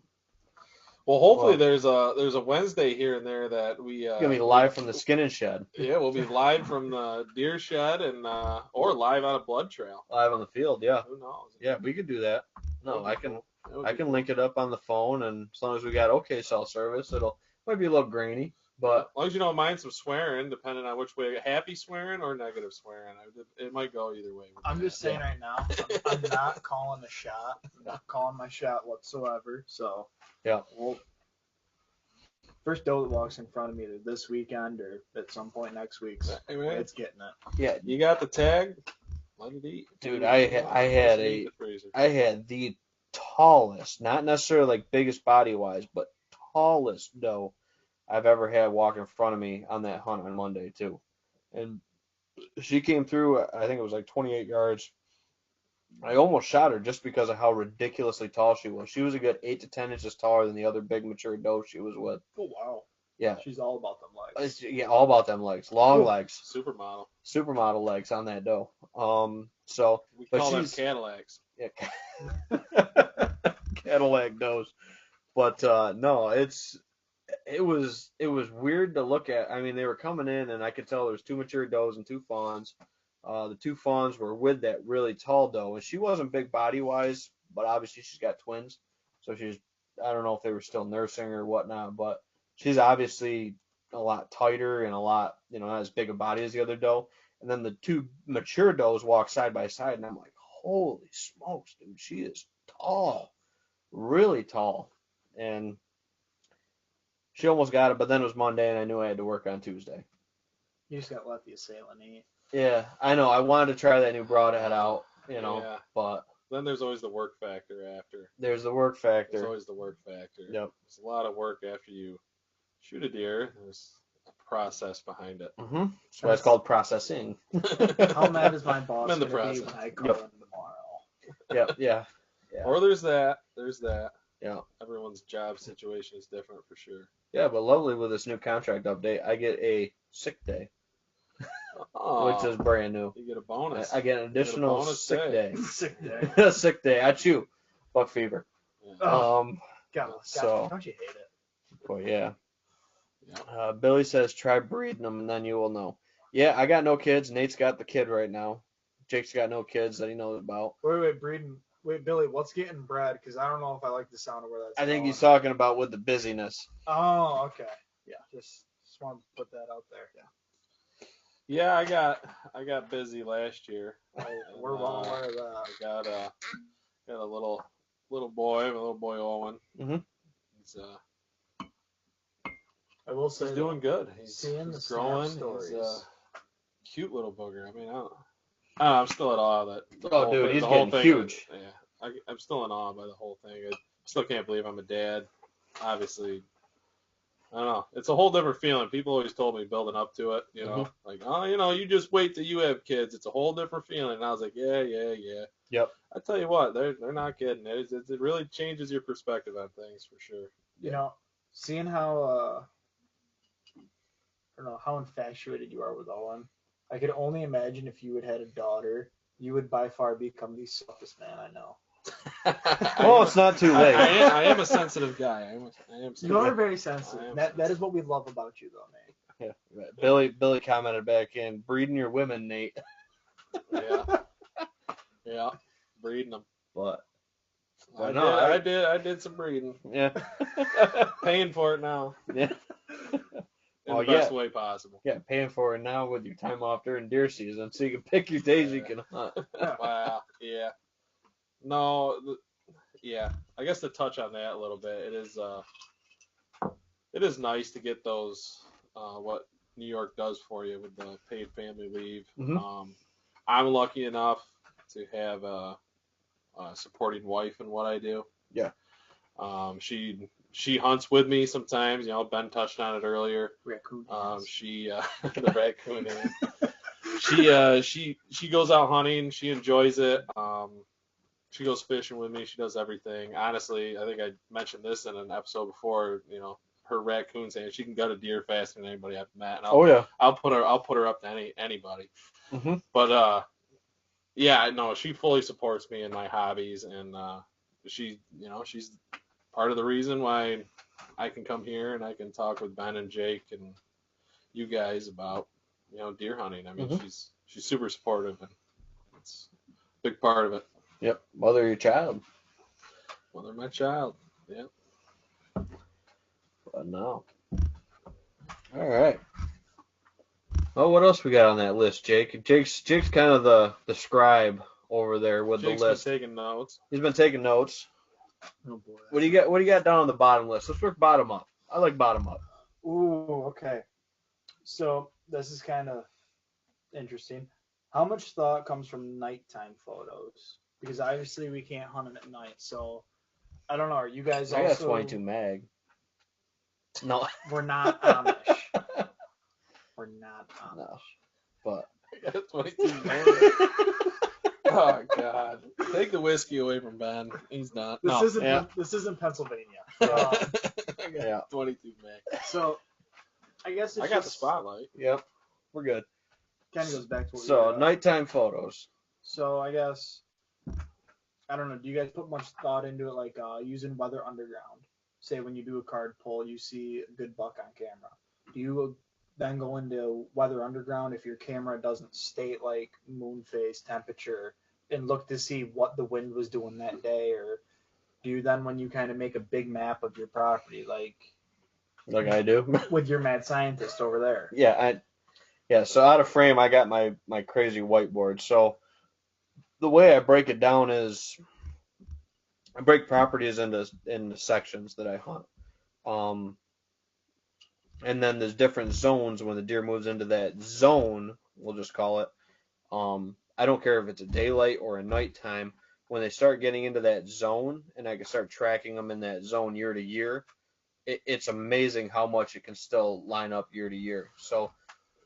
Well, hopefully there's a Wednesday here and there that we gonna be live from the skinning shed. Yeah, we'll be live from the deer shed and or live on a blood trail. Live on the field, yeah. Who knows? Yeah, we could do that. No, I can link it up on the phone, and as long as we got okay cell service, might be a little grainy. But as long as you don't mind some swearing, depending on which way, happy swearing or negative swearing. It might go either way. I'm just saying right now, I'm not calling the shot. I'm not calling my shot whatsoever. So Yeah. Well, first doe that walks in front of me either this weekend or at some point next week, Hey, man, it's getting it. yeah, you got the tag. Let it eat. dude, Let I it eat. had Just eat the freezer. I had the tallest, not necessarily like biggest body wise, but tallest doe I've ever had walk in front of me on that hunt on Monday too. And she came through, I think it was like 28 yards. I almost shot her just because of how ridiculously tall she was. She was a good 8 to 10 inches taller than the other big mature doe she was with. Oh wow. Yeah. She's all about them legs. Yeah, all about them legs. Long legs. Supermodel. Supermodel legs on that doe. So We but call them she's Cadillacs. yeah, Cadillac does. But no, it was weird to look at. I mean, they were coming in, and I could tell there was two mature does and two fawns. The two fawns were with that really tall doe, and she wasn't big body wise, but obviously she's got twins, so she's I don't know if they were still nursing or whatnot, but she's obviously a lot tighter and a lot not as big a body as the other doe. And then the two mature does walk side by side, and I'm like, holy smokes, dude, she is tall, really tall, and she almost got it, but then it was Monday, and I knew I had to work on Tuesday. You just gotta let the assailant eat. Yeah, I know. I wanted to try that new broadhead out, Yeah. but Then there's always the work factor after. there's the work There's factor. always the work factor. Yep. There's a lot of work after you shoot a deer. There's a process behind it. Mm-hmm. That's why it's called processing. How mad is my boss I'm in the gonna be process. when I call him tomorrow? Yep. Yeah. Or there's that. There's that. Yeah. Everyone's job situation is different for sure. Yeah, but lovely with this new contract update, I get a sick day, which is brand new. You get a bonus. I get an additional bonus sick day. Sick day. A sick day. I chew. Buck fever. Oh, God, so- don't you hate it? Well, yeah. Yeah. Billy says try breeding them and then you will know. Yeah, I got no kids. Nate's got the kid right now. Jake's got no kids that he knows about. Wait, breeding. Wait, Billy, what's getting bred? Because I don't know if I like the sound of where that's I think going. he's talking about with the busyness. Oh, okay. Yeah, just wanted to put that out there. Yeah, I got busy last year. We're well aware of that. I got a little boy, my little boy Owen. Mhm. He's I will say he's doing good. He's seeing the growing. Snap stories. He's a cute little booger. I mean, I'm still in awe that. Oh, dude, he's getting huge. Yeah, I'm still in awe by the whole thing. I still can't believe I'm a dad. Obviously, I don't know. It's a whole different feeling. People always told me building up to it, like, oh, you just wait till you have kids. It's a whole different feeling. And I was like, yeah. Yep. I tell you what, they're not kidding. It really changes your perspective on things for sure. Seeing how I don't know how infatuated you are with Owen. I could only imagine if you had had a daughter, you would by far become the softest man I know. Well, it's not too late. I am a sensitive guy. I am You are very sensitive. That is what we love about you, though, Nate. Yeah. Billy commented back in, breeding your women, Nate. Yeah, breeding them. But I did some breeding. Yeah. Paying for it now. Yeah. In the best way possible. Yeah, paying for it now with your time off during deer season, so you can pick your days you can hunt. Wow. Yeah. No. Yeah. I guess to touch on that a little bit, it is nice to get those what New York does for you with the paid family leave. Mhm. I'm lucky enough to have a supporting wife in what I do. Yeah. She hunts with me sometimes. Ben touched on it earlier. Raccoon. She the raccoon. She goes out hunting. She enjoys it. She goes fishing with me. She does everything. Honestly, I think I mentioned this in an episode before. Her raccoon saying she can gut a deer faster than anybody I've met. And I'll put her up to anybody. Mm-hmm. But yeah, no, she fully supports me in my hobbies, and she's part of the reason why I can come here and I can talk with Ben and Jake and you guys about deer hunting. I mean, she's super supportive, and it's a big part of it. Yep, mother your child. Mother my child. Yeah. But no. All right. Well, what else we got on that list, Jake? Jake's kind of the scribe over there with Jake's the been list. taking notes. He's been taking notes. Oh boy. What do you got? What do you got down on the bottom list? Let's work bottom up. I like bottom up. Ooh, okay. So this is kind of interesting. How much thought comes from nighttime photos? Because obviously we can't hunt them at night. So I don't know. Are you guys I got also? 22 mag. No. We're not Amish. We're not Amish. No. But I got 22 man. Oh God! Take the whiskey away from Ben. He's not. This No. isn't. yeah. This isn't Pennsylvania. I got Yeah. 22 man. So I guess it's I got the just, spotlight. Yep, we're good. kind of goes back to what we So were at. nighttime photos. So I guess I don't know. Do you guys put much thought into it, like using weather underground? Say when you do a card pull, you see a good buck on camera. Do you then go into weather underground if your camera doesn't state like moon phase, temperature, and look to see what the wind was doing that day, or do you then, when you kind of make a big map of your property, like I do. with your mad scientist over there? Yeah. So out of frame, I got my crazy whiteboard. So the way I break it down is I break properties into sections that I hunt. And then there's different zones when the deer moves into that zone, we'll just call it. I don't care if it's a daylight or a nighttime. When they start getting into that zone, and I can start tracking them in that zone year to year, it's amazing how much it can still line up year to year. So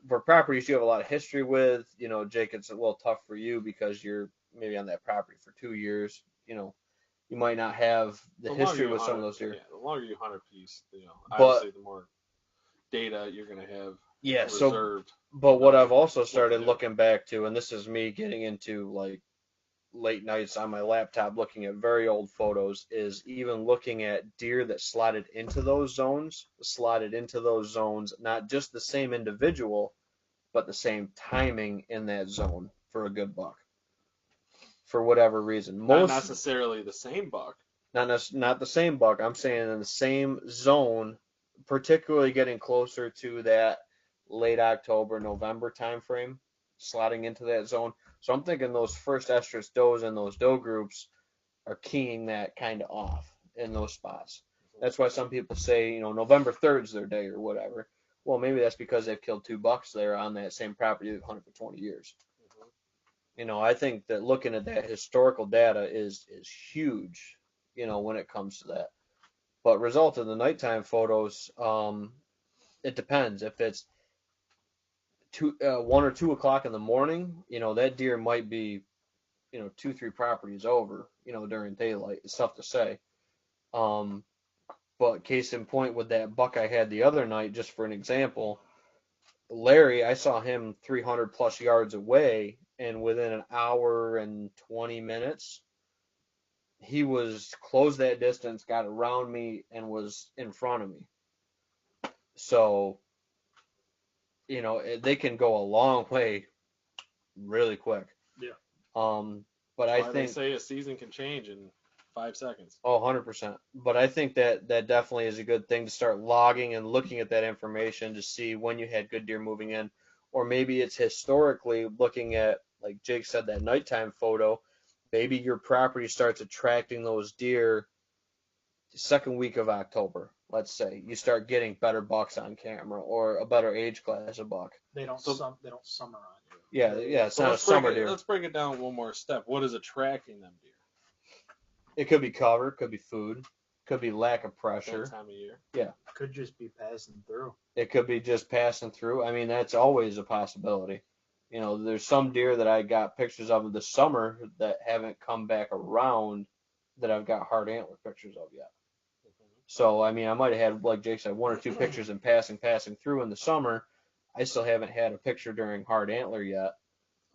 for properties you have a lot of history with, Jake, it's a little tough for you because you're maybe on that property for 2 years. You might not have the history with some of those deer. Yeah, the longer you hunt a piece, But obviously the more data you're going to have reserved. But what I've also started looking back to, and this is me getting into like late nights on my laptop looking at very old photos, is even looking at deer that slotted into those zones, not just the same individual, but the same timing in that zone for a good buck. For whatever reason. Not necessarily the same buck. Not the same buck. I'm saying in the same zone, particularly getting closer to that late October, November timeframe, slotting into that zone. So I'm thinking those first estrus does and those doe groups are keying that kind of off in those spots. That's why some people say, November 3rd is their day or whatever. Well, maybe that's because they've killed 2 bucks there on that same property they've hunted for 20 years. I think that looking at that historical data is huge, when it comes to that. But result of the nighttime photos, it depends. If it's 1 or 2 o'clock in the morning, that deer might be, 2-3 properties over, during daylight. It's tough to say. But case in point with that buck I had the other night, just for an example, Larry, I saw him 300 plus yards away, and within an hour and 20 minutes, he was closed that distance, got around me, and was in front of me. So, they can go a long way really quick. Yeah. But I think they say a season can change in 5 seconds. Oh, 100%. But I think that definitely is a good thing to start logging and looking at that information to see when you had good deer moving in. Or maybe it's historically looking at, like Jake said, that nighttime photo. Maybe your property starts attracting those deer the second week of October. Let's say you start getting better bucks on camera or a better age class of buck. They don't summer on you. Yeah, it's not a summer deer. Let's break it down one more step. What is attracting them deer? It could be cover, could be food, could be lack of pressure. That time of year. Yeah. Could just be passing through. It could be just passing through. I mean, that's always a possibility. There's some deer that I got pictures of this summer that haven't come back around that I've got hard antler pictures of yet. So, I mean, I might have had, like Jake said, 1 or 2 pictures in passing through in the summer. I still haven't had a picture during hard antler yet.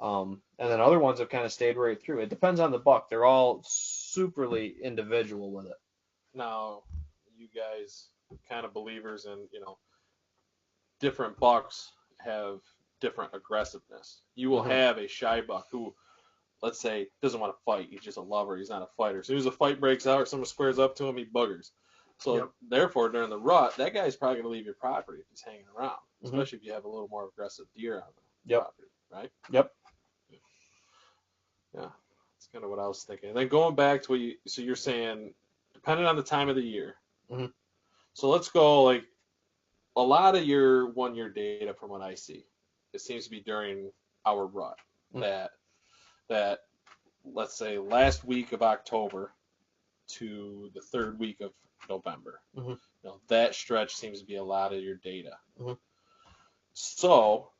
And then other ones have kind of stayed right through. It depends on the buck. They're all superly individual with it. Now, you guys kind of believers in, different bucks have different aggressiveness. You will have a shy buck who, let's say, doesn't want to fight. He's just a lover. He's not a fighter. As soon as a fight breaks out or someone squares up to him, he buggers. So Yep. therefore, during the rut, that guy's probably going to leave your property if he's hanging around, Mhm. especially if you have a little more aggressive deer on the Yep. property, right? Yep. Yeah, that's kind of what I was thinking. And then going back to so you're saying, depending on the time of the year. Mhm. So let's go like a lot of your 1 year data from what I see, it seems to be during our rut. Mhm. That let's say last week of October to the third week of November. Mhm. That stretch seems to be a lot of your data. Mhm. So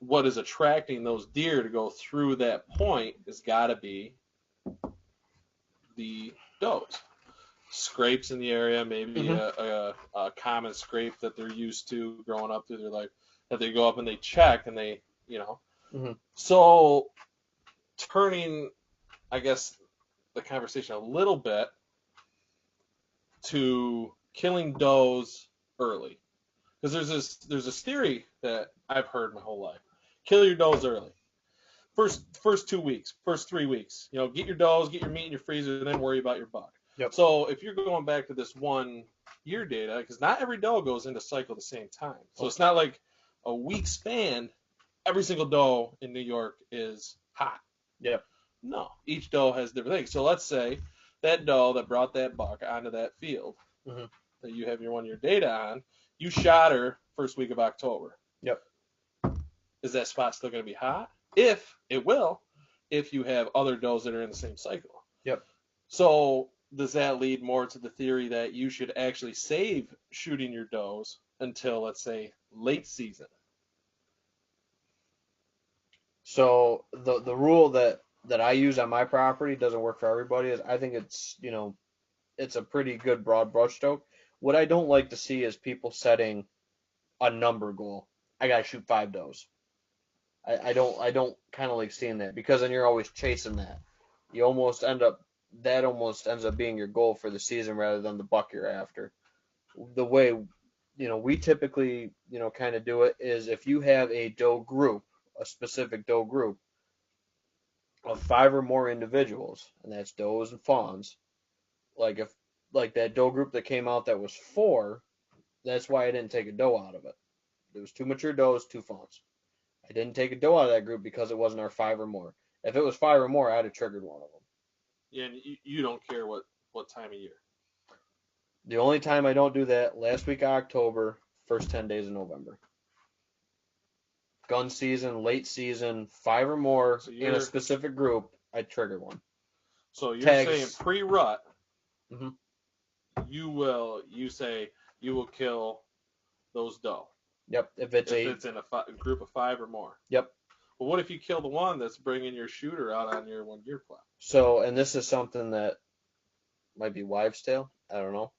what is attracting those deer to go through that point has got to be the does. Scrapes in the area, maybe Mhm. a common scrape that they're used to growing up through their life, that they go up and they check and they, Mhm. So turning, I guess, the conversation a little bit to killing does early. Because there's this theory that I've heard my whole life. Kill your does early. First 2 weeks, first 3 weeks. Get your does, get your meat in your freezer, and then worry about your buck. Yep. So if you're going back to this 1 year data, because not every doe goes into cycle at the same time. So it's not like a week span, every single doe in New York is hot. Yep. No, each doe has different things. So let's say that doe that brought that buck onto that field Mhm. that you have your 1 year data on, you shot her first week of October. Yep. Is that spot still going to be hot? It will, if you have other does that are in the same cycle. Yep. So does that lead more to the theory that you should actually save shooting your does until, let's say, late season? So the rule that I use on my property doesn't work for everybody. Is I think it's a pretty good broad brushstroke. What I don't like to see is people setting a number goal. I gotta shoot 5 does. I don't kind of like seeing that because then you're always chasing that. You almost end up that almost ends up being your goal for the season rather than the buck you're after. The way we typically kind of do it is if you have a doe group, a specific doe group of 5 or more individuals, and that's does and fawns. Like that doe group that came out that was 4, that's why I didn't take a doe out of it. There was 2 mature does, 2 fawns. I didn't take a doe out of that group because it wasn't our 5 or more. If it was 5 or more, I'd have triggered one of them. Yeah, and you don't care what time of year. The only time I don't do that, last week of October, first 10 days of November. Gun season, late season, 5 or more So in a specific group, I'd trigger one. So you're Tags. saying pre-rut, Mhm. you will kill those doe. Yep. If it's in a group of 5 or more. Yep. But what if you kill the one that's bringing your shooter out on your 1 year plot? So, and this is something that might be wives' tale. I don't know.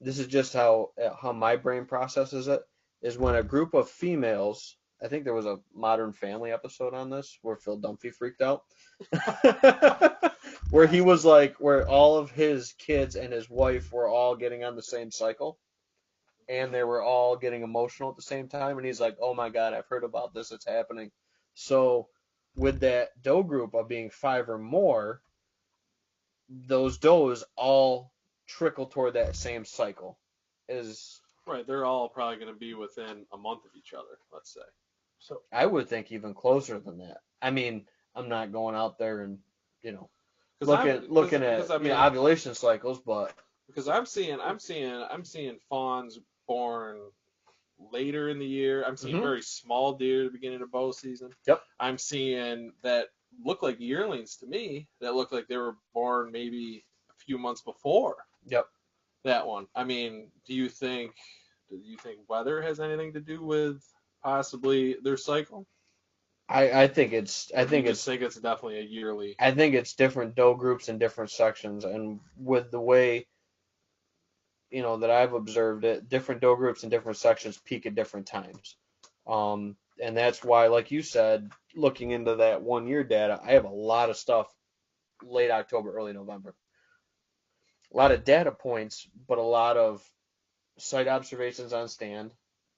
This is just how my brain processes it. Is when a group of females. I think there was a Modern Family episode on this where Phil Dunphy freaked out, where he was like, where all of his kids and his wife were all getting on the same cycle, and they were all getting emotional at the same time, and he's like, "Oh my God, I've heard about this. It's happening." So, with that doe group of being 5 or more, those does all trickle toward that same cycle. Right, they're all probably going to be within a month of each other, let's say. So I would think even closer than that. I mean, I'm not going out there and looking at ovulation cycles, but because I'm seeing fawns born later in the year. I'm seeing very small deer at the beginning of bow season. Yep. I'm seeing that look like yearlings to me that look like they were born maybe a few months before. Yep. That one. I mean, do you think weather has anything to do with possibly their cycle? I think it's definitely a yearly. I think it's different doe groups in different sections, and with the way that I've observed it, different doe groups in different sections peak at different times. And that's why, like you said, looking into that 1 year data, I have a lot of stuff late October, early November. A lot of data points, but a lot of site observations on stand.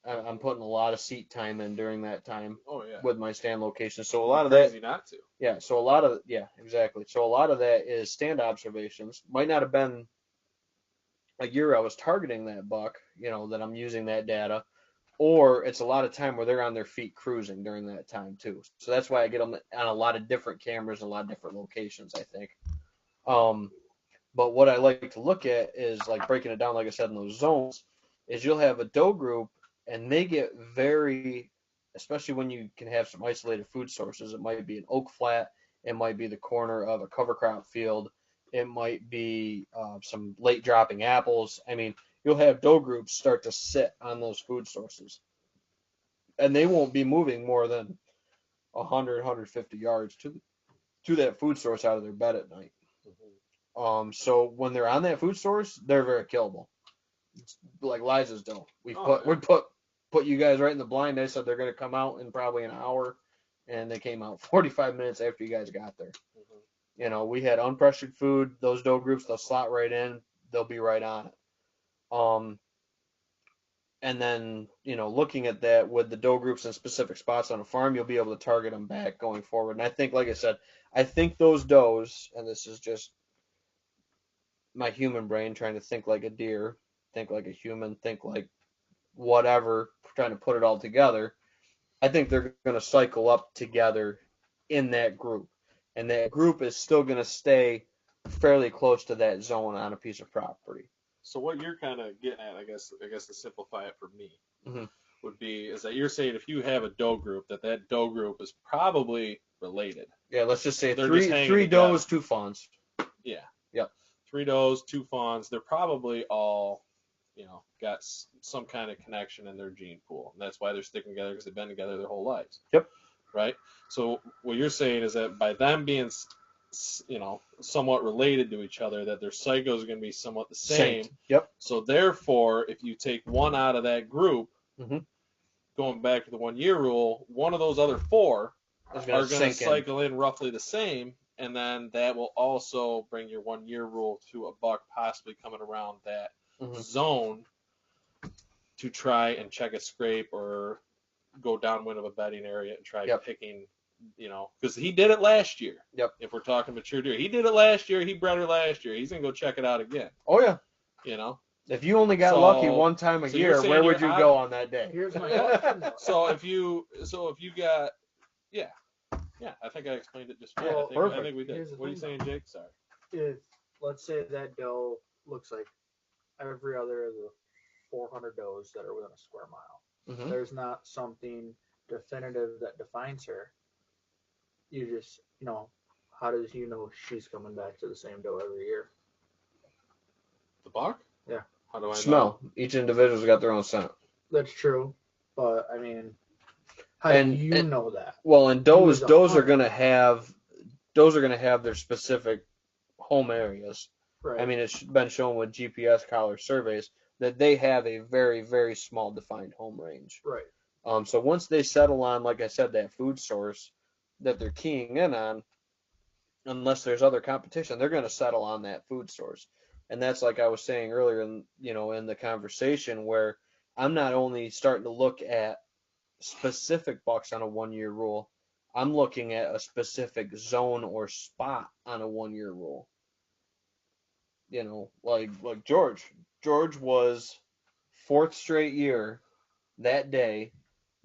I'm putting a lot of seat time in during that time. Oh yeah. With my stand location, so a lot of that. Crazy not to. Yeah. So a lot of exactly. So a lot of that is stand observations. Might not have been a year I was targeting that buck, that I'm using that data, or it's a lot of time where they're on their feet cruising during that time too. So that's why I get them on a lot of different cameras and a lot of different locations, I think. But what I like to look at is like breaking it down, like I said, in those zones, is you'll have a doe group and they get very, especially when you can have some isolated food sources. It might be an oak flat, it might be the corner of a cover crop field, it might be some late dropping apples. I mean, you'll have doe groups start to sit on those food sources, and they won't be moving more than 100, 150 yards to that food source out of their bed at night. So when they're on that food source, they're very killable. It's like Liza's doe. We put you guys right in the blind. They said they're going to come out in probably an hour, and they came out 45 minutes after you guys got there. We had unpressured food. Those doe groups, they'll slot right in. They'll be right on it. And then, looking at that with the doe groups in specific spots on a farm, you'll be able to target them back going forward. And I think, like I said, I think those does, and this is just my human brain trying to think like a deer, think like a human, think like whatever, trying to put it all together. I think they're going to cycle up together in that group. And that group is still going to stay fairly close to that zone on a piece of property. So what you're kind of getting at, I guess to simplify it for me, would be is that you're saying if you have a doe group, that doe group is probably related. Yeah, let's just say three does, 2 fawns. Yeah. Yep. 3 does, 2 fawns. They're probably all, got some kind of connection in their gene pool, and that's why they're sticking together because they've been together their whole lives. Yep. Right. So what you're saying is that by them being somewhat related to each other, that their cycles are going to be somewhat the same. Yep. So therefore, if you take one out of that group, going back to the 1 year rule, one of those other 4 are going to cycle in roughly the same, and then that will also bring your 1 year rule to a buck possibly coming around that zone to try and check a scrape or go downwind of a bedding area and try picking. Because he did it last year. Yep. If we're talking mature deer, he did it last year. He bred her last year. He's gonna go check it out again. Oh yeah. If you only got lucky one time a year, where would you go on that day? Here's my question. So if you got, I think I explained it just fine. Well, I think we did. What are you saying, Jake? Sorry. If let's say that doe looks like every other of the 400 does that are within a square mile, there's not something definitive that defines her. You just, how does she's coming back to the same doe every year? The buck? Yeah. How do I smell? know? Each individual's got their own scent. That's true, but I mean, how do you know that? Well, and does are gonna have their specific home areas. Right. I mean, it's been shown with GPS collar surveys that they have a very, very small defined home range. Right. So once they settle on, like I said, that food source that they're keying in on, unless there's other competition, they're going to settle on that food source. And that's like I was saying earlier in the conversation, where I'm not only starting to look at specific bucks on a 1 year rule, I'm looking at a specific zone or spot on a 1 year rule. Like George. George was 4th straight year that day,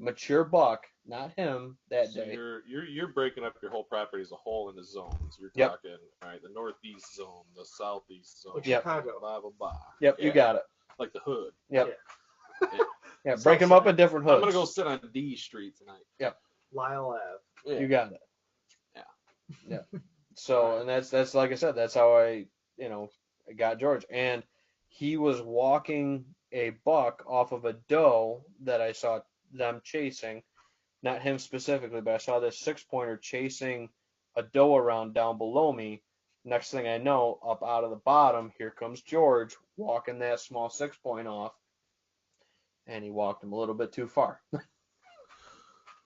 mature buck. Not him that day. You're breaking up your whole property as a whole into zones. You're talking, all right, the northeast zone, the southeast zone, Chicago, blah blah blah. Yep, you got it. Like the hood. Yep. Yeah, break them up in different hoods. I'm gonna go sit on D Street tonight. Yep. Lyle Ave. Yeah. You got it. Yeah. So, and that's like I said, that's how I got George, and he was walking a buck off of a doe that I saw them chasing. Not him specifically, but I saw this 6-pointer chasing a doe around down below me. Next thing I know, up out of the bottom, here comes George walking that small 6-point off, and he walked him a little bit too far.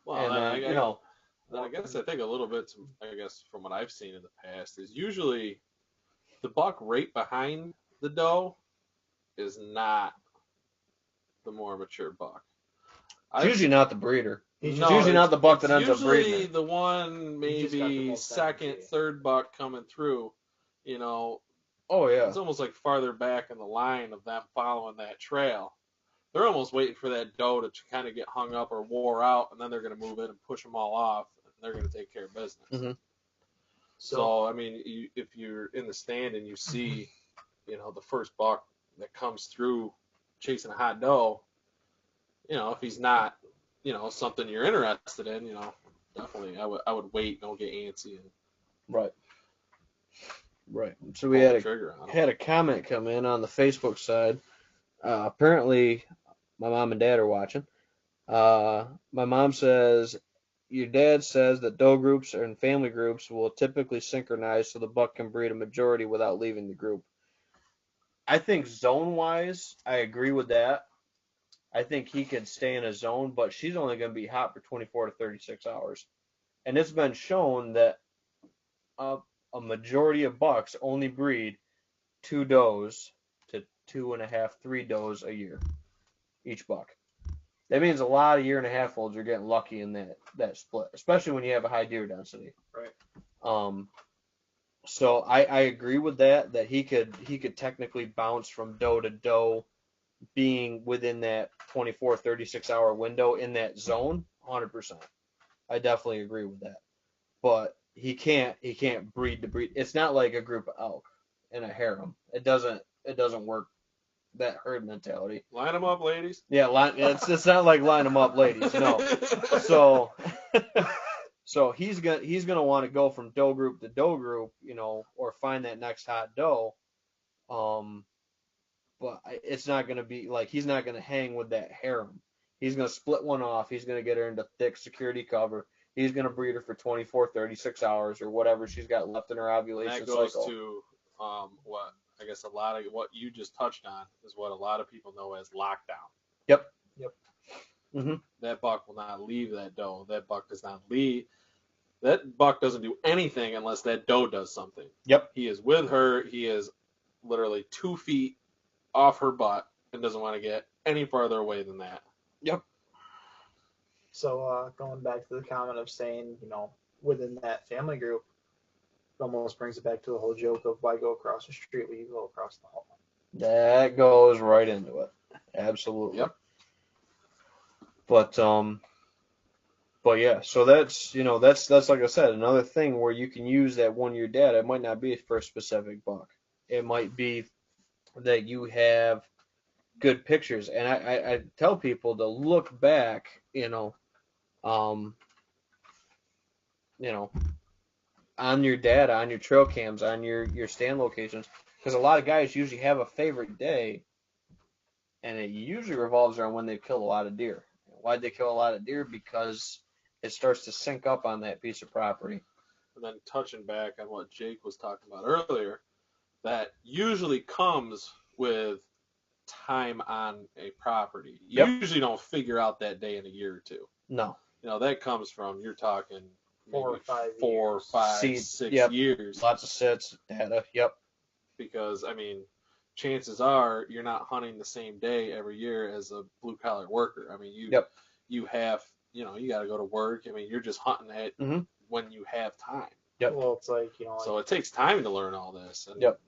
Well, and I guess I think a little bit, from what I've seen in the past, is usually the buck right behind the doe is not the more mature buck. It's usually not the breeder. It's usually not the buck that ends up breeding. Usually the one, maybe second, third buck coming through, Oh yeah. It's almost like farther back in the line of them following that trail. They're almost waiting for that doe to kind of get hung up or wore out, and then they're going to move in and push them all off, and they're going to take care of business. Mhm. So, I mean, if you're in the stand and you see, the first buck that comes through chasing a hot doe, if he's not, something you're interested in, definitely I would wait, don't get antsy, and Right. Right. So pull we the trigger on him. had a comment come in on the Facebook side. Apparently, my mom and dad are watching. My mom says, your dad says that doe groups and family groups will typically synchronize so the buck can breed a majority without leaving the group. I think zone-wise, I agree with that. I think he could stay in a zone, but she's only going to be hot for 24 to 36 hours. And it's been shown that a majority of bucks only breed 2 does to 2.5, 3 does a year, each buck. That means a lot of 1.5-year-olds are getting lucky in that split, especially when you have a high deer density. Right. So I agree with that he could technically bounce from doe to doe, being within that 24, 36 hour window in that zone, 100%. I definitely agree with that. But he can't breed to breed. It's not like a group of elk in a harem. It doesn't work, that herd mentality. Line them up, ladies. Yeah, it's not like line them up, ladies. No. So he's gonna want to go from doe group to doe group, or find that next hot doe. But it's not gonna be like, he's not gonna hang with that harem. He's gonna split one off. He's gonna get her into thick security cover. He's gonna breed her for 24, 36 hours or whatever she's got left in her ovulation cycle. That goes to what I guess a lot of what you just touched on is what a lot of people know as lockdown. Yep. Mm-hmm. That buck will not leave that doe. That buck does not leave. That buck doesn't do anything unless that doe does something. Yep. He is with her. He is literally 2 feet off her butt and doesn't want to get any farther away than that. Yep. So going back to the comment of saying, within that family group, it almost brings it back to the whole joke of why go across the street when you go across the hall. That goes right into it. Absolutely. Yep. But yeah, so that's like I said, another thing where you can use that 1-year data. It might not be for a specific buck. It might be that you have good pictures, and I tell people to look back, on your data, on your trail cams, on your stand locations, because a lot of guys usually have a favorite day, and it usually revolves around when they've killed a lot of deer. Why'd they kill a lot of deer? Because it starts to sync up on that piece of property. And then touching back on what Jake was talking about earlier, that usually comes with time on a property. You usually don't figure out that day in a year or two. No. That comes from, you're talking 4 or 5, 6 years. Lots of sets, data. Yep. Because, chances are you're not hunting the same day every year as a blue collar worker. You have, you got to go to work. You're just hunting it when you have time. Yep. Well, it's like, so it takes time to learn all this. And yep.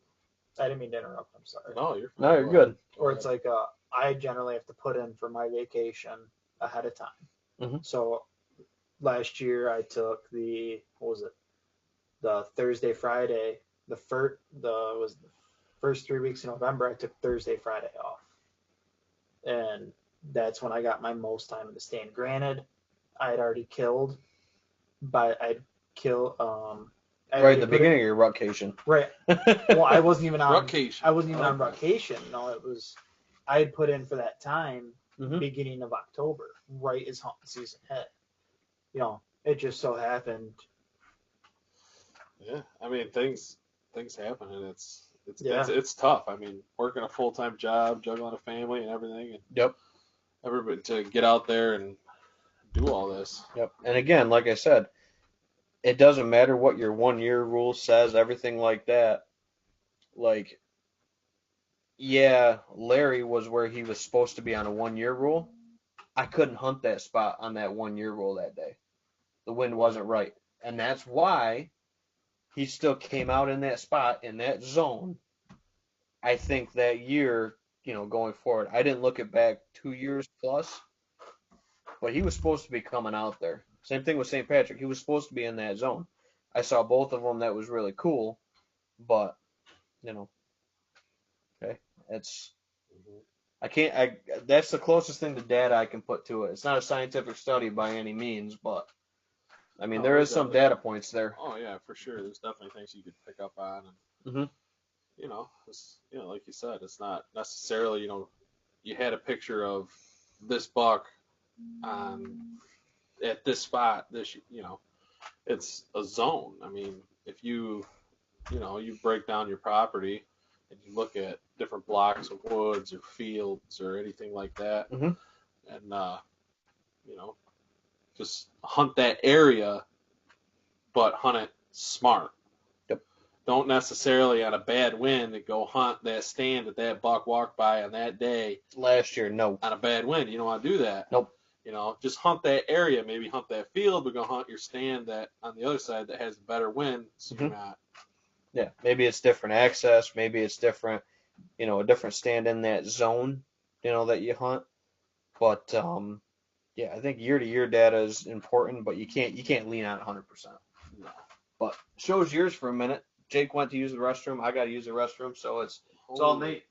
I didn't mean to interrupt. I'm sorry. No, you're fine. No, you're good. Or it's like I generally have to put in for my vacation ahead of time. Mm-hmm. So last year I took the Thursday, Friday, the first 3 weeks in November. I took Thursday, Friday off, and that's when I got my most time in the stand. Granted, I had already killed, but I'd kill right at the beginning of your rutcation. Right. Well, I wasn't even on rutcation. I wasn't even on rutcation. No, it was I had put in for that time beginning of October, right as hunting season hit. It just so happened. Yeah, things happen, and it's tough. Working a full-time job, juggling a family and everything, and yep. Everybody to get out there and do all this. Yep. And again, like I said, it doesn't matter what your 1-year rule says, everything like that. Like, yeah, Larry was where he was supposed to be on a 1-year rule. I couldn't hunt that spot on that 1-year rule that day. The wind wasn't right. And that's why he still came out in that spot, in that zone, I think that year, going forward, I didn't look it back 2 years plus, but he was supposed to be coming out there. Same thing with St. Patrick. He was supposed to be in that zone. I saw both of them. That was really cool, but you know, okay, it's I can't. That's the closest thing to data I can put to it. It's not a scientific study by any means, but I mean No, there there's is some definitely. data points there. Oh yeah, for sure. There's definitely things you could pick up on, and Hmm. like you said, it's not necessarily, you had a picture of this buck on at this spot. It's a zone. I mean, if you break down your property and you look at different blocks of woods or fields or anything like that, Hmm. and you know, just hunt that area, but hunt it smart. Yep. Don't necessarily on a bad wind go hunt that stand that buck walked by on that day Last year, no. on a bad wind. You don't want to do that. Nope. Just hunt that area, maybe hunt that field, but go hunt your stand that on the other side that has a better wind, so you're not. Yeah, maybe it's different access. Maybe it's different, a different stand in that zone, that you hunt. But yeah, I think year to year data is important, but you can't lean on it 100%. No. But shows yours for a minute. Jake went to use the restroom. I got to use the restroom, so it's all neat.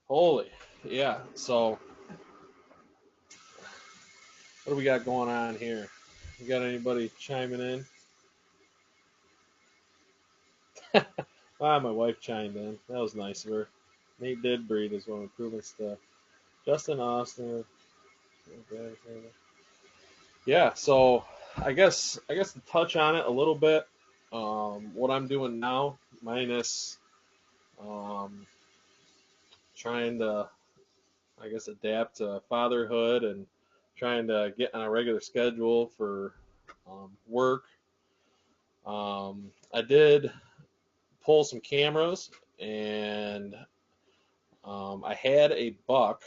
Holy, yeah. So, what do we got going on here? You got anybody chiming in? My wife chimed in. That was nice of her. Nate did breathe as well, improving stuff. Justin Austin. Yeah, so I guess to touch on it a little bit, what I'm doing now, minus trying to, I guess, adapt to fatherhood and trying to get on a regular schedule for work. I did pull some cameras, and I had a buck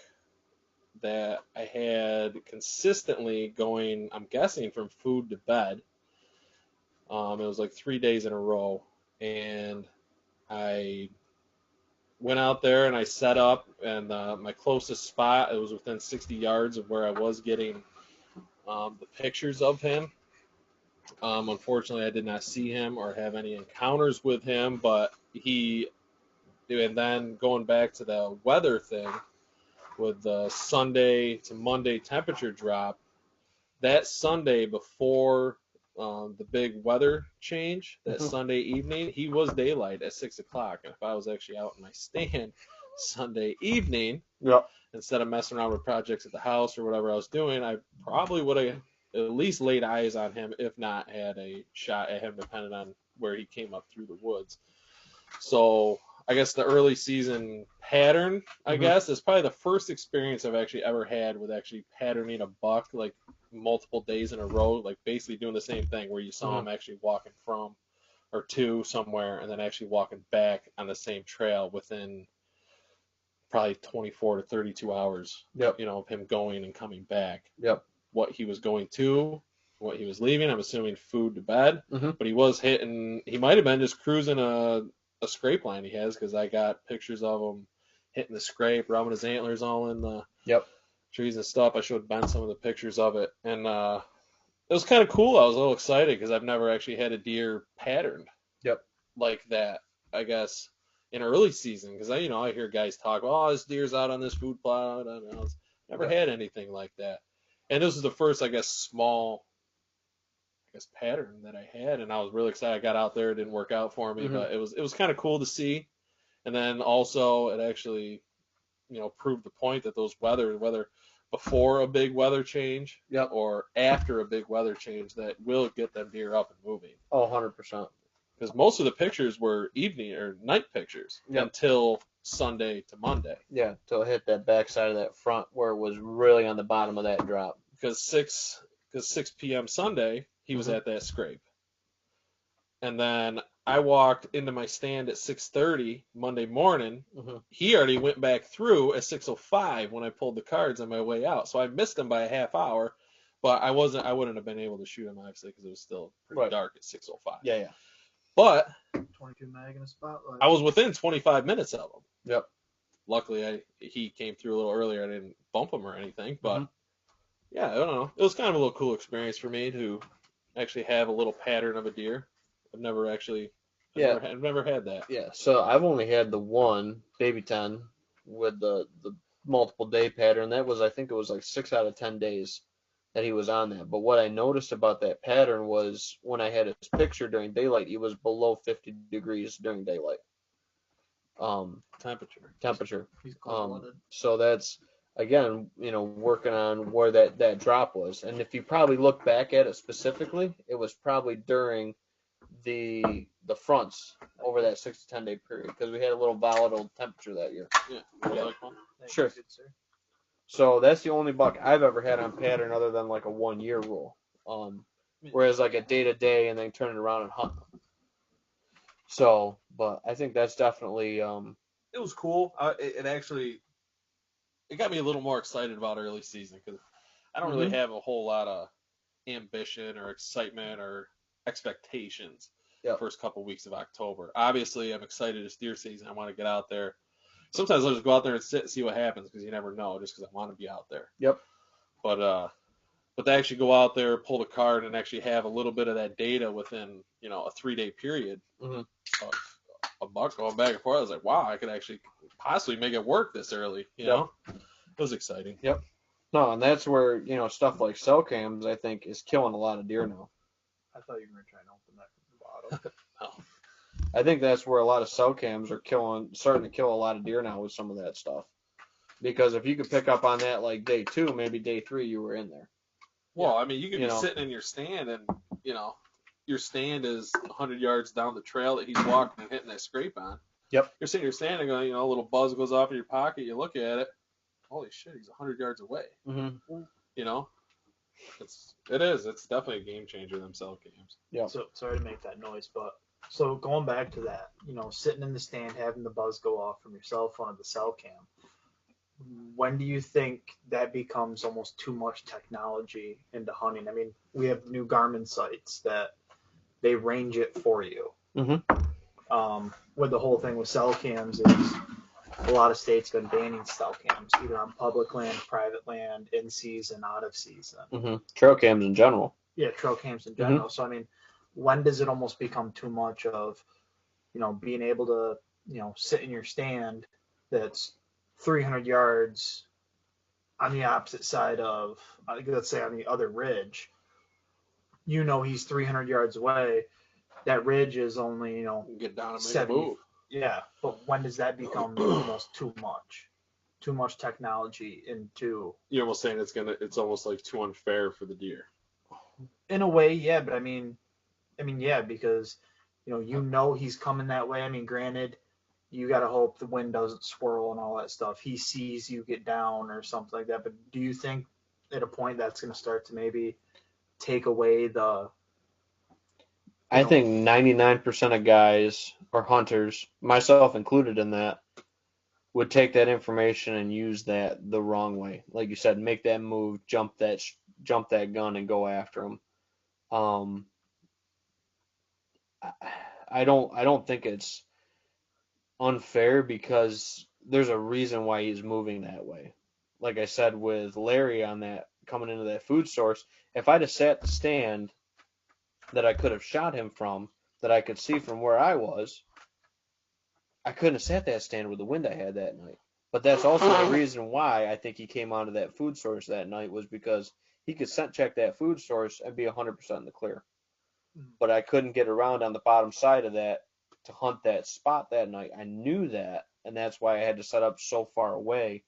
that I had consistently going, I'm guessing, from food to bed. It was like 3 days in a row, and I went out there and I set up, and my closest spot, it was within 60 yards of where I was getting the pictures of him. Unfortunately, I did not see him or have any encounters with him, but and then going back to the weather thing with the Sunday to Monday temperature drop, that Sunday before the big weather change, that Sunday evening, he was daylight at 6 o'clock. And if I was actually out in my stand Sunday evening, Yep. instead of messing around with projects at the house or whatever I was doing, I probably would have at least laid eyes on him, if not had a shot at him, depending on where he came up through the woods. So I guess the early season pattern, I guess, is probably the first experience I've actually ever had with actually patterning a buck like multiple days in a row, like basically doing the same thing where you saw him actually walking from or to somewhere and then actually walking back on the same trail within probably 24 to 32 hours, Yep. of him going and coming back. Yep. What he was going to, what he was leaving, I'm assuming food to bed, but he was he might have been just cruising a scrape line he has, because I got pictures of him hitting the scrape, rubbing his antlers all in the trees and stuff. I showed Ben some of the pictures of it, and it was kind of cool. I was a little excited because I've never actually had a deer patterned like that, I guess, in early season, because I hear guys talk, oh, this deer's out on this food plot. I never had anything like that. And this was the first, I guess, small, pattern that I had, and I was really excited. I got out there, it didn't work out for me, but it was kind of cool to see. And then also it actually, proved the point that those whether before a big weather change or after a big weather change, that will get them deer up and moving. Oh, 100%. Because most of the pictures were evening or night pictures until Sunday to Monday. Yeah, till it hit that backside of that front where it was really on the bottom of that drop. Because 6 p.m. Sunday, he was at that scrape. And then I walked into my stand at 6:30 Monday morning. He already went back through at 6:05 when I pulled the cards on my way out. So I missed him by a half hour, but I wouldn't have been able to shoot him, obviously, because it was still pretty dark at 6:05. Yeah. But 22 mag in a spotlight. I was within 25 minutes of him. Yep. Luckily, he came through a little earlier. I didn't bump him or anything, but Mhm. yeah, I don't know. It was kind of a little cool experience for me to actually have a little pattern of a deer. I've never actually, Yeah. I've never had that. Yeah. So I've only had the one baby 10 with the multiple day pattern. That was, I think it was like 6 out of 10 days that he was on that. But what I noticed about that pattern was when I had his picture during daylight, he was below 50 degrees during daylight. Temperature. Temperature. He's cold-blooded. So that's again, working on where that drop was. And if you probably look back at it specifically, it was probably during the fronts over that 6 to 10 day period because we had a little volatile temperature that year. Yeah. Would you like one? Thank Sure. you, good sir. So that's the only buck I've ever had on pattern other than like a 1 year rule. Whereas like a day to day and then turn it around and hunt them. So, but I think that's definitely It was cool. It actually it got me a little more excited about early season because I don't really have a whole lot of ambition or excitement or expectations Yep. first couple weeks of October. Obviously, I'm excited it's deer season. I want to get out there. Sometimes I'll just go out there and sit and see what happens because you never know just because I want to be out there. Yep. But to actually go out there, pull the card, and actually have a little bit of that data within a 3-day period of a buck going back and forth, I was like, wow, I could actually possibly make it work this early. You know, it was exciting. Yep. No, and that's where stuff like cell cams I think is killing a lot of deer now. I thought you were going to try and open that from the bottom. No. I think that's where a lot of cell cams are starting to kill a lot of deer now with some of that stuff. Because if you could pick up on that like day 2, maybe day 3, you were in there. Well, I mean, you could be sitting in your stand and, your stand is 100 yards down the trail that he's walking and hitting that scrape on. Yep. You're sitting in your stand and going, a little buzz goes off in your pocket. You look at it. Holy shit, he's 100 yards away. Mm-hmm. It's definitely a game changer, them cell cams. Yeah. So sorry to make that noise, but so going back to that, sitting in the stand, having the buzz go off from your cell phone or the cell cam, when do you think that becomes almost too much technology into hunting? I mean, we have new Garmin sites that they range it for you. Mm-hmm. With the whole thing with cell cams is a lot of states been banning cell cams, either on public land, private land, in season, out of season. Mm-hmm. Trail cams in general. Yeah, trail cams in general. So I mean, when does it almost become too much of, being able to, sit in your stand that's 300 yards on the opposite side of, let's say on the other ridge, he's 300 yards away. That ridge is only, Get down and make 70. a move. Yeah, but when does that become almost too much? Too much technology into. You're almost saying it's almost like too unfair for the deer. In a way, yeah, but I mean, yeah, because he's coming that way. I mean, granted, you got to hope the wind doesn't swirl and all that stuff. He sees you get down or something like that. But do you think at a point that's going to start to maybe take away the? I think 99% of guys or hunters, myself included in that, would take that information and use that the wrong way. Like you said, make that move, jump that gun, and go after him. I don't think it's unfair because there's a reason why he's moving that way. Like I said with Larry on that coming into that food source, if I'd have sat the stand that I could have shot him from, that I could see from where I was, I couldn't have sat that stand with the wind I had that night. But that's also the reason why I think he came onto that food source that night was because he could scent check that food source and be 100% in the clear. But I couldn't get around on the bottom side of that to hunt that spot that night. I knew that, and that's why I had to set up so far away.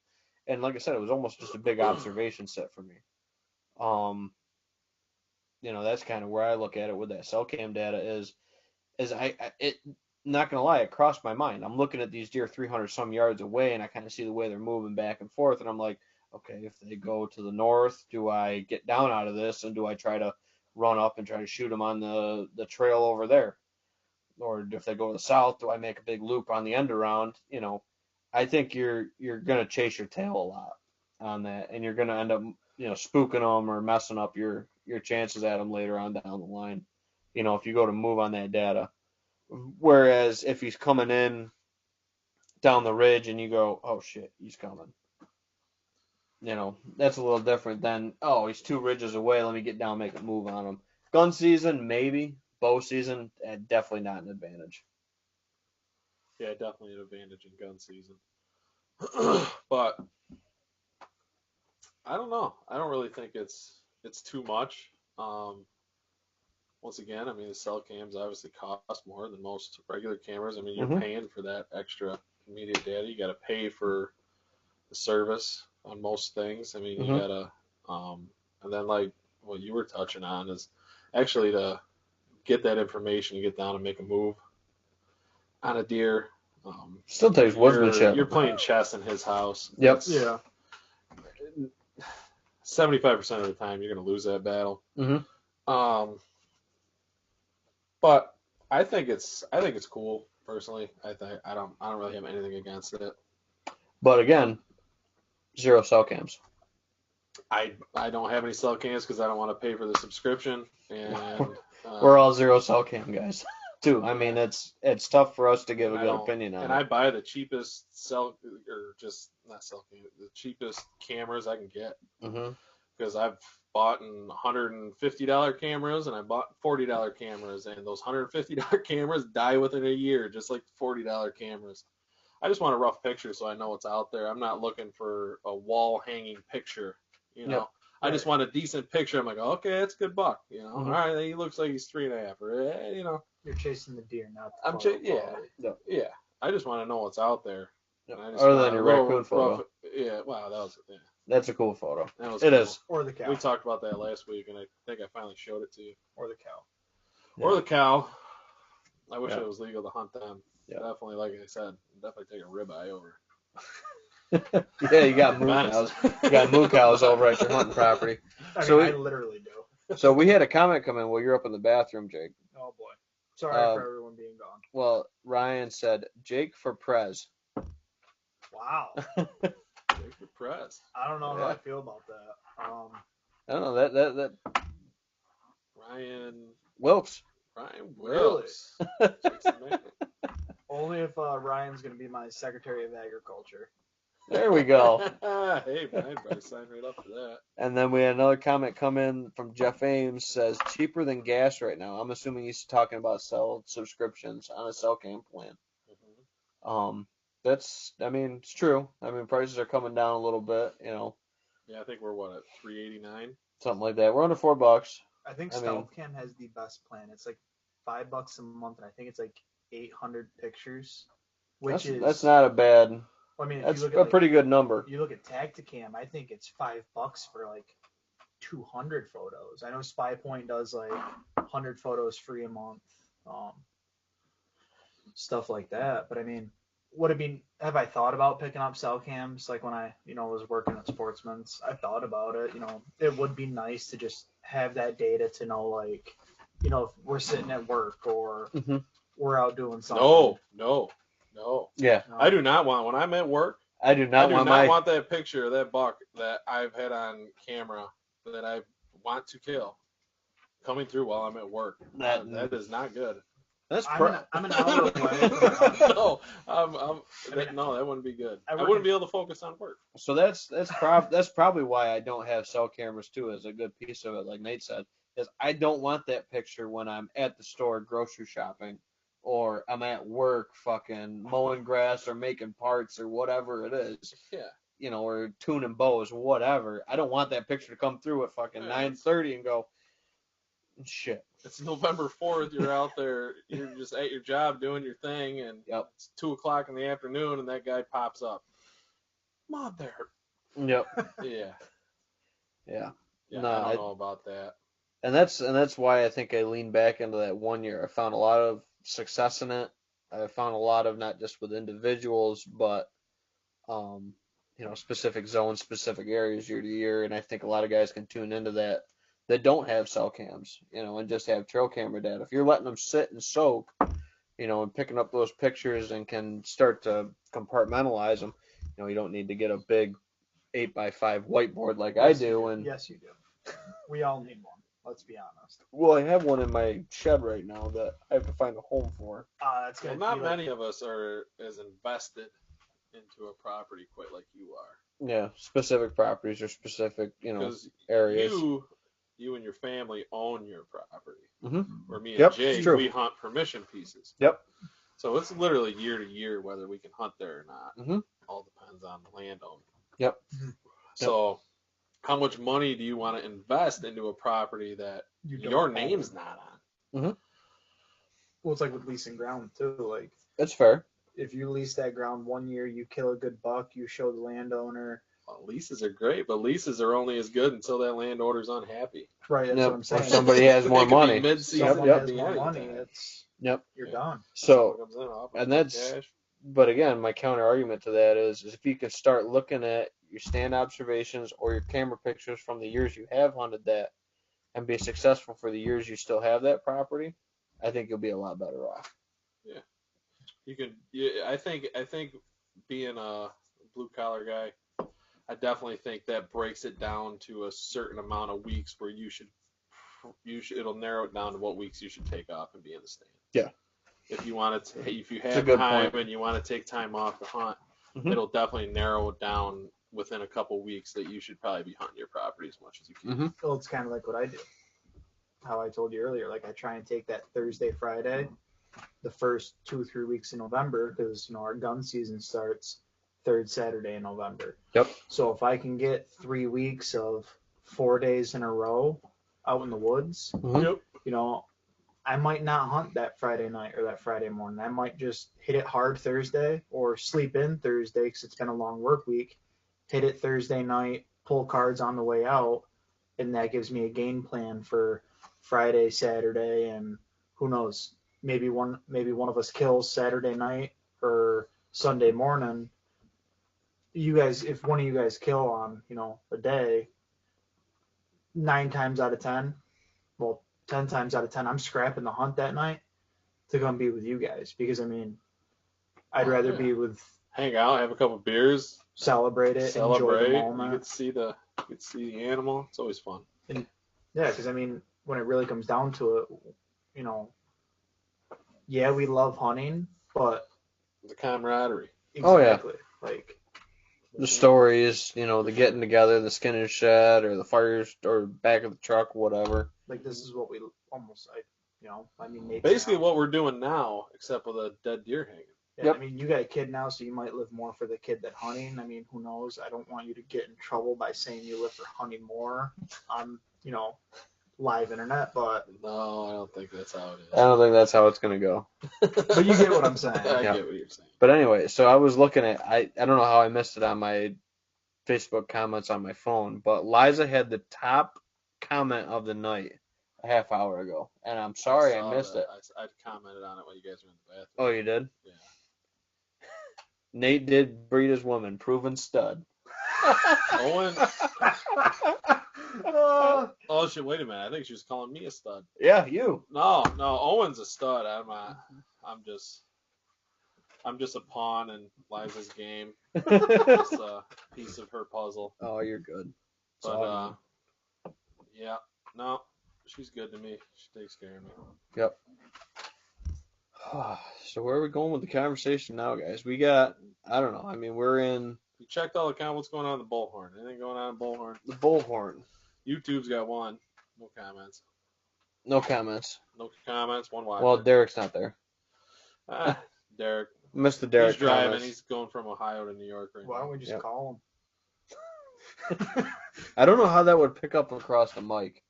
And like I said, it was almost just a big observation set for me. That's kind of where I look at it with that cell cam data is not gonna lie, it crossed my mind. I'm looking at these deer 300 some yards away, and I kind of see the way they're moving back and forth, and I'm like, okay, if they go to the north, do I get down out of this, and do I try to run up and try to shoot them on the trail over there, or if they go to the south, do I make a big loop on the end around? I think you're gonna chase your tail a lot on that, and you're gonna end up spooking them or messing up your chances at them later on down the line. If you go to move on that data. Whereas if he's coming in down the ridge and you go, oh shit, he's coming. That's a little different than, oh, he's 2 ridges away, let me get down, make a move on him. Gun season, maybe. Bow season, definitely not an advantage. Yeah, definitely an advantage in gun season. But I don't know. I don't really think it's too much. Once again, I mean, the cell cams obviously cost more than most regular cameras. I mean, you're paying for that extra immediate data. You got to pay for the service on most things. I mean, you gotta, and then like what you were touching on is actually to get that information, you get down and make a move on a deer. Still takes woodsmanship. You're playing chess in his house. Yep. Yeah. 75% of the time, you're gonna lose that battle. But I think it's cool personally. I don't really have anything against it. But again, 0 cell cams. I don't have any cell cams because I don't want to pay for the subscription, and we're all 0 cell cam guys too. I mean, it's tough for us to give a good opinion on it. And I buy the cheapest the cheapest cameras I can get because I've bought $150 cameras and I bought $40 cameras, and those $150 cameras die within a year, just like the $40 cameras. I just want a rough picture so I know what's out there. I'm not looking for a wall hanging picture, Yep. I just want a decent picture. I'm like, okay, that's a good buck, All right, he looks like he's 3.5, or You're chasing the deer, not the I'm yeah. I just want to know what's out there. Yep. Other than your raccoon photo. Yeah, wow, that's a cool photo. It cool. Is. Or the cow. We talked about that last week, and I think I finally showed it to you. Or the cow. Yeah. Or the cow. I wish it was legal to hunt them. Yeah. Definitely, like I said, definitely take a ribeye over. Yeah, you got moo cows. You got moo cows over at your hunting property. I literally do. So we had a comment come in while you're up in the bathroom, Jake. Oh boy. Sorry for everyone being gone. Well, Ryan said, Jake for Prez. Wow. Jake for Prez. I don't know how I feel about that. I don't know that Ryan Wilkes. Wilkes. Really? Only if Ryan's going to be my Secretary of Agriculture. There we go. Hey, man, I'd sign right up for that. And then we had another comment come in from Jeff Ames, says cheaper than gas right now. I'm assuming he's talking about cell subscriptions on a cell cam plan. It's true. I mean, prices are coming down a little bit, Yeah, I think we're at $389? Something like that. We're under $4. I think StealthCam has the best plan. It's like $5 a month, and I think it's like 800 pictures, that's not a bad. I mean, if that's you look at pretty good number. You look at Tacticam, I think it's $5 for like 200 photos. I know SpyPoint does like 100 photos free a month, stuff like that. But I mean, have I thought about picking up cell cams? Like when I, was working at Sportsman's, I thought about it. It would be nice to just have that data to know, like, if we're sitting at work or we're out doing something. No. Yeah. I do not want, when I'm at work, I do not want that picture of that buck that I've had on camera that I want to kill coming through while I'm at work. That is not good. I'm an hour away. No, that wouldn't be good. I wouldn't be able to focus on work. So that's probably why I don't have cell cameras too. Is a good piece of it, like Nate said, is I don't want that picture when I'm at the store grocery shopping, or I'm at work fucking mowing grass or making parts or whatever it is. Yeah. Or tuning bows, whatever. I don't want that picture to come through at fucking 9:30 and go, shit. It's November 4th. You're out there. You're just at your job doing your thing, and it's 2:00 in the afternoon, and that guy pops up. Mother. Yep. Yeah. Yeah. No, I don't know about that. And that's why I think I leaned back into that 1 year. I found a lot of success in it. I found a lot of, not just with individuals, but specific zones, specific areas year to year. And I think a lot of guys can tune into that don't have cell cams, and just have trail camera data. If you're letting them sit and soak, and picking up those pictures and can start to compartmentalize them, you don't need to get a big 8x5 whiteboard like I do. And yes, you do. We all need one. Let's be honest. Well, I have one in my shed right now that I have to find a home for. That's not many of us are as invested into a property quite like you are. Yeah, specific properties or specific, Because areas. you and your family own your property. Mm-hmm. Where me and Yep, Jake, true. we hunt permission pieces. Yep. So it's literally year to year whether we can hunt there or not. Mm-hmm. All depends on the landowner. Yep. So how much money do you want to invest into a property that your name's not on? Mm-hmm. Well, it's like with leasing ground too. Like, That's fair. if you lease that ground 1 year, you kill a good buck, you show the landowner. Well, leases are great, but leases are only as good until that landowner's unhappy. Right, that's Yep. what I'm saying. Or somebody has more It could be money. mid-season, Someone it has could be more any money, time. it's Yep. you're Yeah. done. So, Someone comes in, offers and that's, cash. but again, my counter argument to that is if you can start looking at your stand observations or your camera pictures from the years you have hunted that and be successful for the years you still have that property, I think you'll be a lot better off. Yeah. You can. Yeah, I think being a blue collar guy, I definitely think that breaks it down to a certain amount of weeks where you should it'll narrow it down to what weeks you should take off and be in the stand. Yeah. If you want to, if you a have good time point. and you want to take time off to hunt, Mhm. it'll definitely narrow it down within a couple weeks that you should probably be hunting your property as much as you can. Mhm. Well, it's kind of like what I do. How I told you earlier, like I try and take that Thursday, Friday, the first 2-3 weeks in November, because our gun season starts third Saturday in November. Yep. So if I can get 3 weeks of 4 days in a row out in the woods, Mhm. Yep. I might not hunt that Friday night or that Friday morning. I might just hit it hard Thursday or sleep in Thursday because it's been a long work week. Hit it Thursday night, pull cards on the way out, and that gives me a game plan for Friday, Saturday, and who knows, maybe one of us kills Saturday night or Sunday morning. If one of you guys kill on a day, 9 times out of 10, well, 10 times out of 10, I'm scrapping the hunt that night to come be with you guys because I'd rather be with, Hang out, have a couple beers, celebrate it, enjoy celebrate. the You moment. get to see the animal. It's always fun. Yeah, because when it really comes down to it, yeah, we love hunting, but The camaraderie. Oh, yeah. exactly, like The stories, the getting together, the skinning shed, or the fires, or back of the truck, whatever. like this is what we almost, Nate's Basically now. what we're doing now, except with a dead deer hanging. Yeah, Yep. you got a kid now, so you might live more for the kid than hunting. Who knows? I don't want you to get in trouble by saying you live for hunting more on, live internet, but No, I don't think that's how it is. I don't think that's how it's going to go. but you get what I'm saying. I Yeah. get what you're saying. But anyway, so I was looking at, I don't know how I missed it on my Facebook comments on my phone, but Liza had the top comment of the night a half hour ago. And I'm sorry I saw missed that. it. I commented on it while you guys were in the bathroom. Oh, you did? Yeah. Nate did breed his woman, proven stud. Owen. Oh, Oh shit! Wait a minute. I think she was calling me a stud. Yeah, you. No. Owen's a stud. I'm just a pawn in Liza's game. Just a piece of her puzzle. Oh, you're good. It's But all yeah. No, she's good to me. She takes care of me. Yep. So where are we going with the conversation now, guys? We got, I don't know. We're in You checked all the comments. What's going on in the bullhorn? Anything going on in bullhorn? the bullhorn. YouTube's got one. No comments. No comments. No comments. One watcher. Well, Derek's not there. Derek. Missed the Derek He's driving. comments. He's going from Ohio to New York right why now. don't we just Yep. call I don't know how that would pick up across the mic.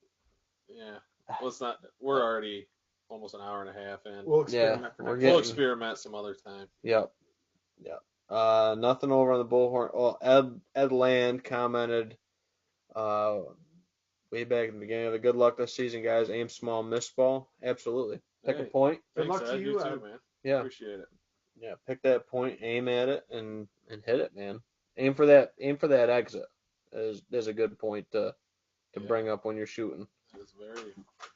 Yeah. Well, it's not. We're already almost an hour and a half in. him? We'll experiment Yeah, for we're next getting- We'll experiment some other time. Yep. Nothing over on the bullhorn. Oh, Ed Land commented way back in the beginning of the good luck this season, guys. Aim small, miss ball. Absolutely. Pick a Hey, point. Good Thanks, luck to Ed. you, too, Ed. man. Yeah. Appreciate it. Yeah. Pick that point, aim at it, and hit it, man. Aim for that exit. Is a good point to Yeah. bring up when you're shooting. It's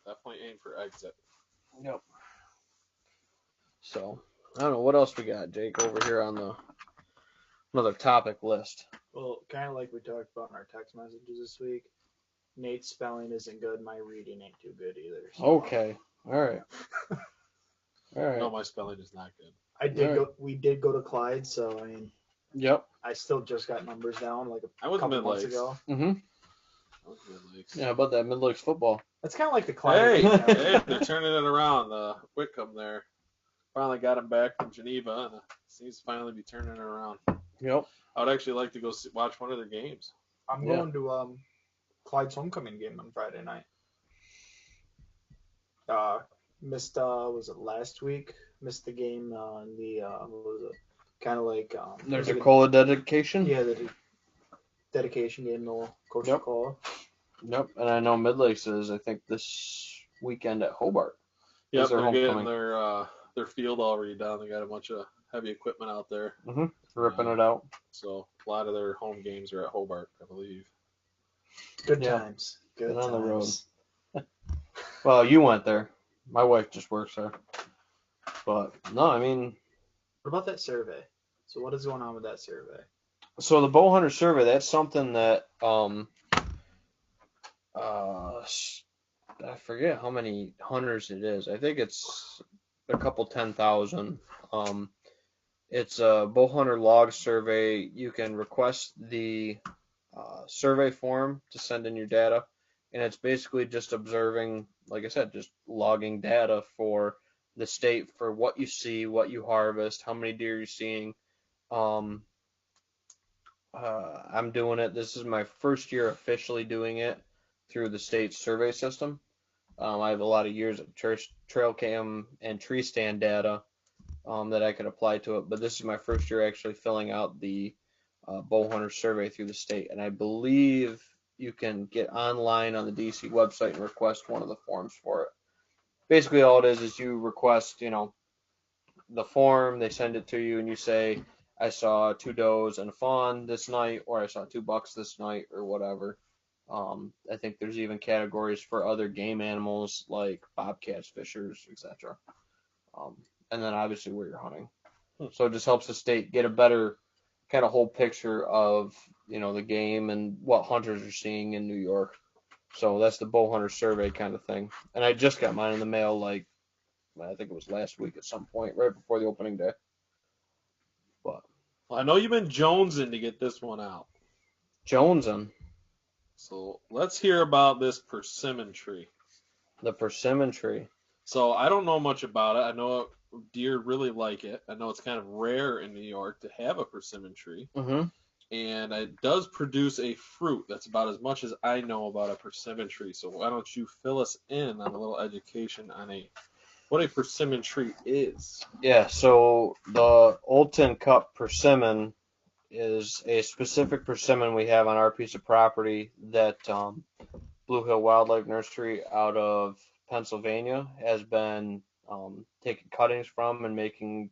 definitely aim for exit. Yep. So I don't know what else we got, Jake, over here on another topic list. Well, kind of like we talked about in our text messages this week. Nate's spelling isn't good. My reading ain't too good either. So. Okay. All right. All right. No, my spelling is not good. We did go to Clyde, so Yep. I still just got numbers down like I a was couple Mid months Lakes. ago. Mm-hmm. I was Mid Lakes. Yeah, about that Mid Lakes football. It's kind of like the climate Hey, right now. hey, they're turning it around. The Whitcomb there finally got him back from Geneva, and it seems to finally be turning it around. Yep. I would actually like to go watch one of their games. I'm Yeah. going to Clyde's homecoming game on Friday night. Missed was it last week? Missed the game on the what was it? Kind of like There's was a it cola dedication. yeah, the dedication game. No, Coach Yep. Cola. Yep. And I know Mid Lakes is, I think, this weekend at Hobart. Yep, Is their they're getting homecoming. their field all redone. They got a bunch of heavy equipment out there, Mm-hmm. Ripping it out. so a lot of their home games are at Hobart, I believe. Good Yeah. times. Good Been on the road. times. Well, you went there. My wife just works there. But no, I mean, What about that survey? So what is going on with that survey? so the bow hunter survey, that's something that I forget how many hunters it is. I think it's a couple 10,000. It's a bow hunter log survey. You can request the survey form to send in your data, and it's basically just observing, like I said, just logging data for the state for what you see, what you harvest, how many deer you're seeing. Um, I'm doing it. This is my first year officially doing it through the state survey system. I have a lot of years of trail cam and tree stand data that I could apply to it, but this is my first year actually filling out the bow hunter survey through the state, and I believe you can get online on the DC website and request one of the forms for it. Basically, all it is you request, the form, they send it to you, and you say, I saw 2 does and a fawn this night, or I saw 2 bucks this night, or whatever. I think there's even categories for other game animals like bobcats, fishers, etc. And then obviously where you're hunting. So it just helps the state get a better kind of whole picture of, the game and what hunters are seeing in New York. So that's the bow hunter survey kind of thing. And I just got mine in the mail, like, I think it was last week at some point, right before the opening day. But Well, I know you've been jonesing to get this one out. Jonesin, So let's hear about this persimmon tree. the persimmon tree. So I don't know much about it. I know deer really like it. I know it's kind of rare in New York to have a persimmon tree. Mm-hmm. And it does produce a fruit. That's about as much as I know about a persimmon tree. So why don't you fill us in on a little education on what a persimmon tree is? Yeah, so the Old Tin Cup persimmon is a specific persimmon we have on our piece of property that Blue Hill Wildlife Nursery out of Pennsylvania has been taking cuttings from and making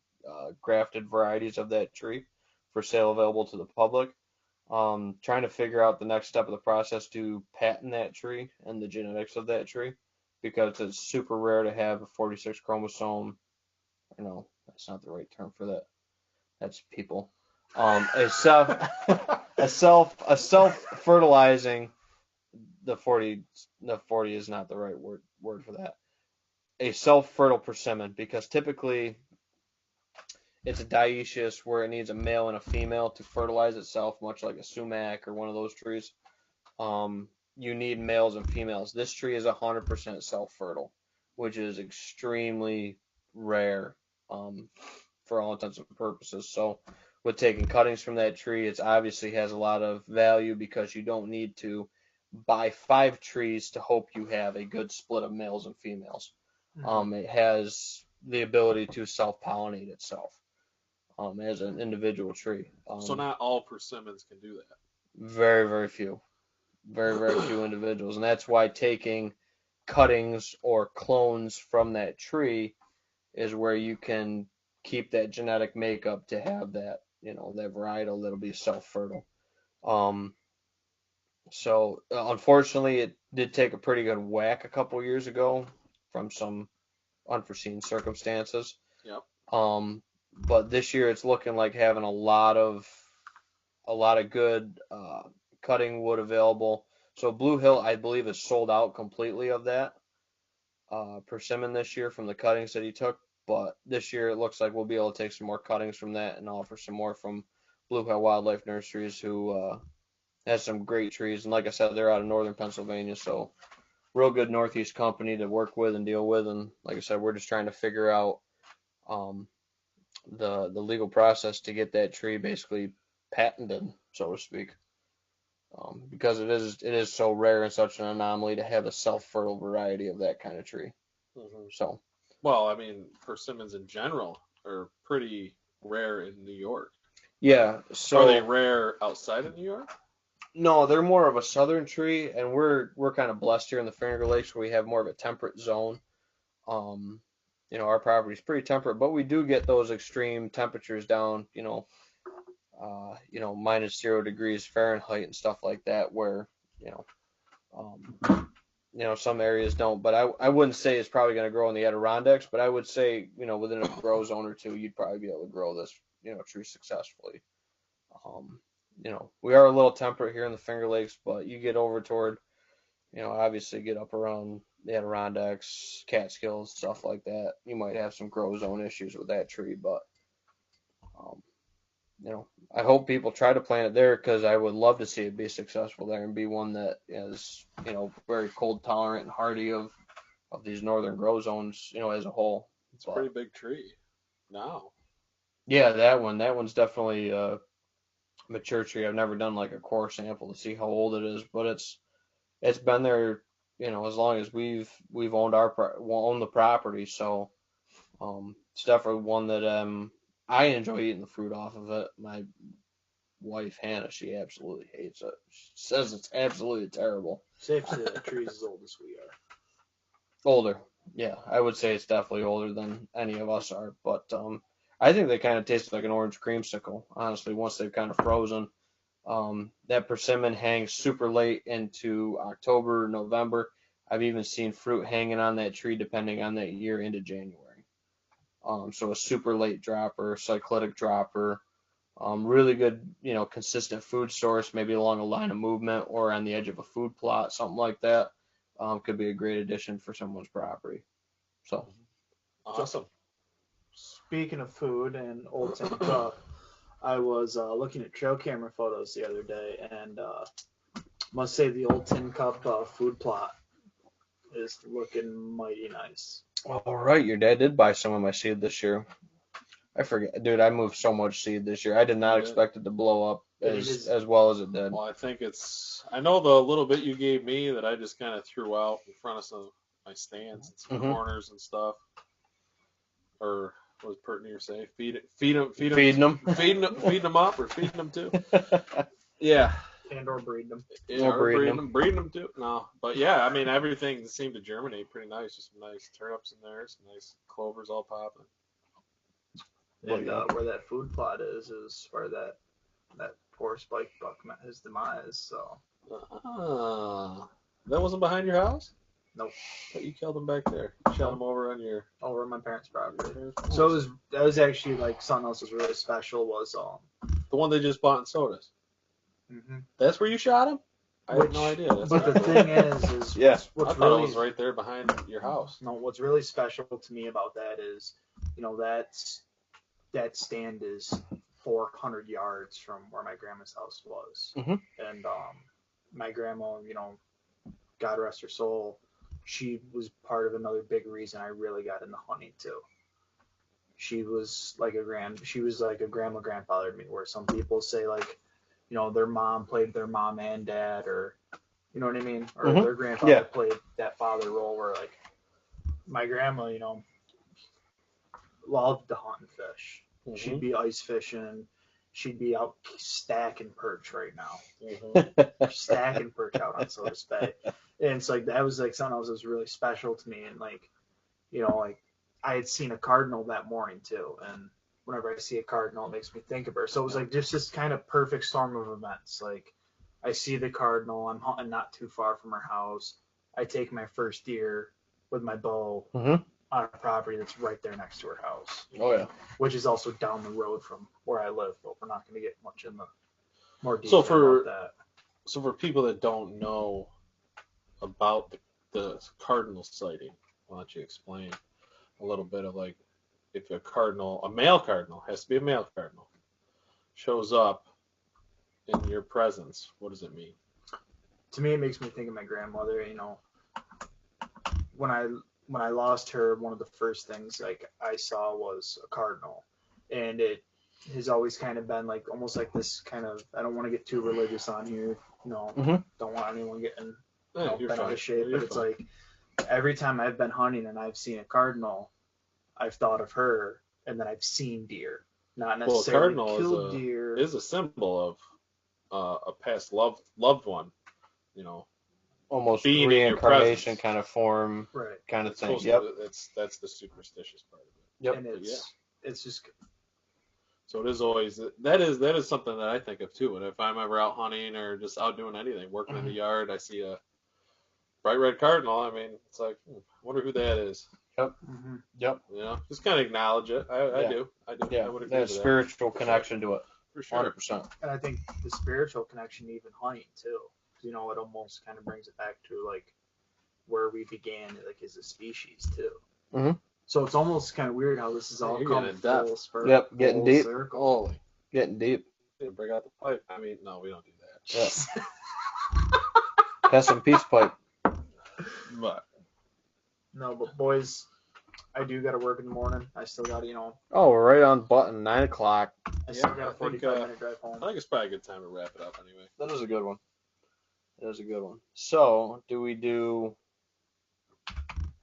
grafted varieties of that tree for sale available to the public. Trying to figure out the next step of the process to patent that tree and the genetics of that tree because it's super rare to have a 46 chromosome. No, that's not the right term for that. That's people. A self fertilizing. The 40 is not the right word for that. A self fertile persimmon, because typically it's a dioecious where it needs a male and a female to fertilize itself, much like a sumac or one of those trees. You need males and females. This tree is 100% self fertile, which is extremely rare for all intents and purposes. So with taking cuttings from that tree, it obviously has a lot of value because you don't need to buy 5 trees to hope you have a good split of males and females. It has the ability to self-pollinate itself as an individual tree. So not all persimmons can do that. Very, very few. Very, very few individuals. And that's why taking cuttings or clones from that tree is where you can keep that genetic makeup to have that, that varietal that'll be self-fertile. So unfortunately, it did take a pretty good whack a couple years ago from some unforeseen circumstances. Yep. But this year it's looking like having a lot of good cutting wood available. So Blue Hill, I believe, is sold out completely of that persimmon this year from the cuttings that he took. But this year it looks like we'll be able to take some more cuttings from that and offer some more from Blue Hill Wildlife Nurseries, who has some great trees. And like I said, they're out of northern Pennsylvania, so real good Northeast company to work with and deal with. And like I said, we're just trying to figure out um, the legal process to get that tree basically patented, so to speak, because it is so rare and such an anomaly to have a self-fertile variety of that kind of tree. Hmm. So Well, I mean, persimmons in general are pretty rare in New York. yeah, Are they so rare outside of New York? no, they're more of a southern tree, and we're kind of blessed here in the Finger Lakes where we have more of a temperate zone. Um, our property is pretty temperate, but we do get those extreme temperatures down, -0 degrees Fahrenheit and stuff like that, where you know, some areas don't. But I wouldn't say it's probably going to grow in the Adirondacks, but I would say, within a grow zone or two, you'd probably be able to grow this, tree successfully. Um, we are a little temperate here in the Finger Lakes, but you get over toward, obviously get up around the Adirondacks, Catskills, stuff like that. You might have some grow zone issues with that tree, but um, I hope people try to plant it there because I would love to see it be successful there and be one that is, very cold tolerant and hardy of these northern grow zones, as a whole. It's a But pretty big tree now. yeah, that one's definitely a mature tree. I've never done like a core sample to see how old it is, but it's been there, as long as we've owned the property. So it's definitely one that I enjoy eating the fruit off of it. My wife Hannah, she absolutely hates it. She says it's absolutely terrible. Safe to say that tree's as old as we are. Older, yeah, I would say it's definitely older than any of us are. But I think they kind of taste like an orange creamsicle. Honestly, once they've kind of frozen. That persimmon hangs super late into October, November. I've even seen fruit hanging on that tree depending on that year into January. So a super late dropper, cyclitic dropper, really good, consistent food source, maybe along a line of movement or on the edge of a food plot, something like that. Could be a great addition for someone's property. So, Awesome. Speaking of food and old tin cup, I was looking at trail camera photos the other day, and must say the old tin cup food plot is looking mighty nice. all right, your dad did buy some of my seed this year. I forget, dude. I moved so much seed this year. I did not Yeah. expect it to blow up It as is- as well as it did. Well, I think I know the little bit you gave me that I just kind of threw out in front of some of my stands and some Mhm. corners and stuff. Or what was Pertinier say? Feed them, Feeding them. feeding them up, or feeding them too. Yeah, and or breed them. yeah, Or or breeding breeding them too. No, but yeah, I mean everything seemed to germinate pretty nice. Just some nice turnips in there, some nice clovers all popping. And where that food plot is where that poor spike buck met his demise. So That wasn't behind your house? Nope. But you killed them back there. You shot them over on your. over on my parents' property. Nice. So that was actually like something else was really special was The one they just bought in sodas. mhm. That's where you shot him? I had Which- no idea. That's But the kinda cool. thing is Yeah. I what's thought really it was right there behind your house. no, what's really special to me about that is, that stand is 400 yards from where my grandma's house was. Mhm. And my grandma, God rest her soul, she was part of another big reason I really got into hunting too. She was like a grandma grandfather to me, where some people say like, their mom played their mom and dad, or you know what I mean, or Mhm. their grandfather Yeah. played that father role, where like my grandma, loved to hunt and fish. Mhm. She'd be ice fishing. She'd be out stacking perch right now. Mhm. Stacking perch out on Sodas Bay. And it's like that was like something else that was really special to me. And like, like I had seen a cardinal that morning too. And whenever I see a cardinal, it makes me think of her. So it was like just this kind of perfect storm of events. Like I see the cardinal, I'm hunting not too far from her house. I take my first deer with my bow Mhm. on a property that's right there next to her house, Oh yeah. which is also down the road from where I live, but we're not going to get much in the more So detail about that. So for people that don't know about the cardinal sighting, why don't you explain a little bit of like if a male cardinal, has to be a male cardinal, shows up in your presence, what does it mean? To me, it makes me think of my grandmother. You know, when I lost her, one of the first things like I saw was a cardinal, and it has always kind of been like almost like this kind of. I don't want to get too religious on here. Don't want anyone getting You're bent out fine. of shape, You're but it's fine. like every time I've been hunting and I've seen a cardinal, I've thought of her, and then I've seen deer, not Well, a necessarily cardinal killed deer. is a symbol of a past loved one, you know, Almost being in your reincarnation presence. kind of form, Right. kind of It's thing. supposed Yep. to, that's the superstitious part of it. Yep. And But yeah. it's just So it is always that is something that I think of too. And if I'm ever out hunting or just out doing anything, working in the yard, I see a bright red cardinal. I mean, it's like, I wonder who that is. Yep. Yep. You know, just kind of acknowledge it. I Yeah. do. Yeah. I would agree There's with that. spiritual connection to it. For sure. 100%. and I think the spiritual connection even hunting too. You know, it almost kind of brings it back to like where we began, like as a species too. Mhm. So it's almost kind of weird how this is all You're come getting full depth. circle. Yep, getting deep. Circle. Holy. Getting deep. Bring out the pipe. I mean, no, we don't do that. Yeah. That's some peace pipe. But No, but boys, I do got to work in the morning. I still got to, Oh, we're right on button. 9 o'clock. I still Yeah, got I a think, 45-minute drive home. I think it's probably a good time to wrap it up anyway. That is a good one. That is a good one. So, do we do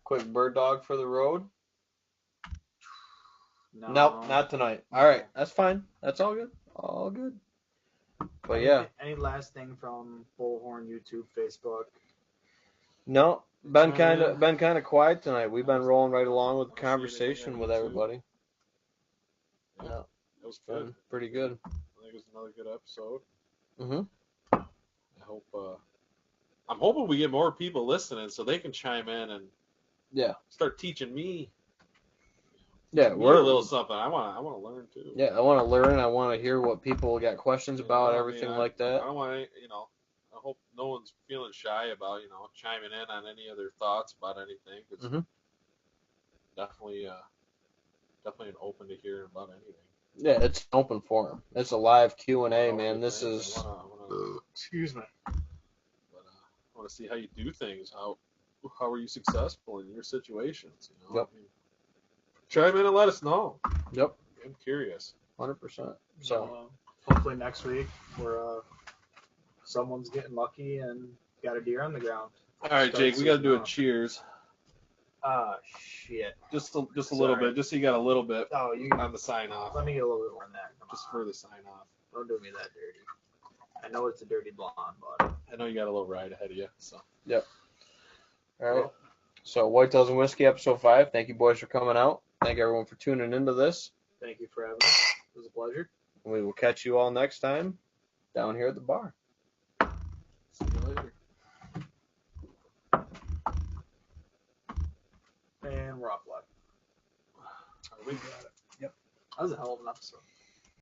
quick bird dog for the road? No, Nope, not tonight. All right, that's fine. That's all good. All good. But yeah, Any last thing from Bullhorn, YouTube, Facebook? no, been Oh, kind yeah. of quiet tonight. We've been rolling right along with the I'll see it again conversation on with YouTube. everybody. Yeah, Yeah, it was good. been pretty good. I think it was another good episode. Mhm. I hope. I'm hoping we get more people listening so they can chime in and Yeah. start teaching me. Yeah, Me we're a little something. I want to learn too. Yeah, I want to learn. I want to hear what people got questions You about, know, I everything mean, like I that. don't want to, I hope no one's feeling shy about, chiming in on any other thoughts about anything. It's Mhm. definitely an open to hearing about anything. Yeah, it's an open forum. It's a live Q&A, What man. you This think. is I wanna, Excuse me. but, I want to see how you do things. How are you successful in your situations? Yep. I mean, chime in and let us know. Yep, I'm curious. 100%. So, Hopefully next week we're someone's getting lucky and got a deer on the ground. All right, Start Jake, we got to do a season off. cheers. Ah, shit. Just a little Sorry. bit, just so you got a little bit Oh, you. on the sign off. Let me get a little bit more than that. Come Just on. for the sign off. Don't do me that dirty. I know it's a dirty blonde, but I know you got a little ride ahead of you, so. all right. So, Whitetails and Whiskey, episode 5. Thank you, boys, for coming out. Thank everyone for tuning into this. thank you for having us. It was a pleasure. We will catch you all next time down here at the bar. See you later. And we're off live. We got it. That was a hell of an episode.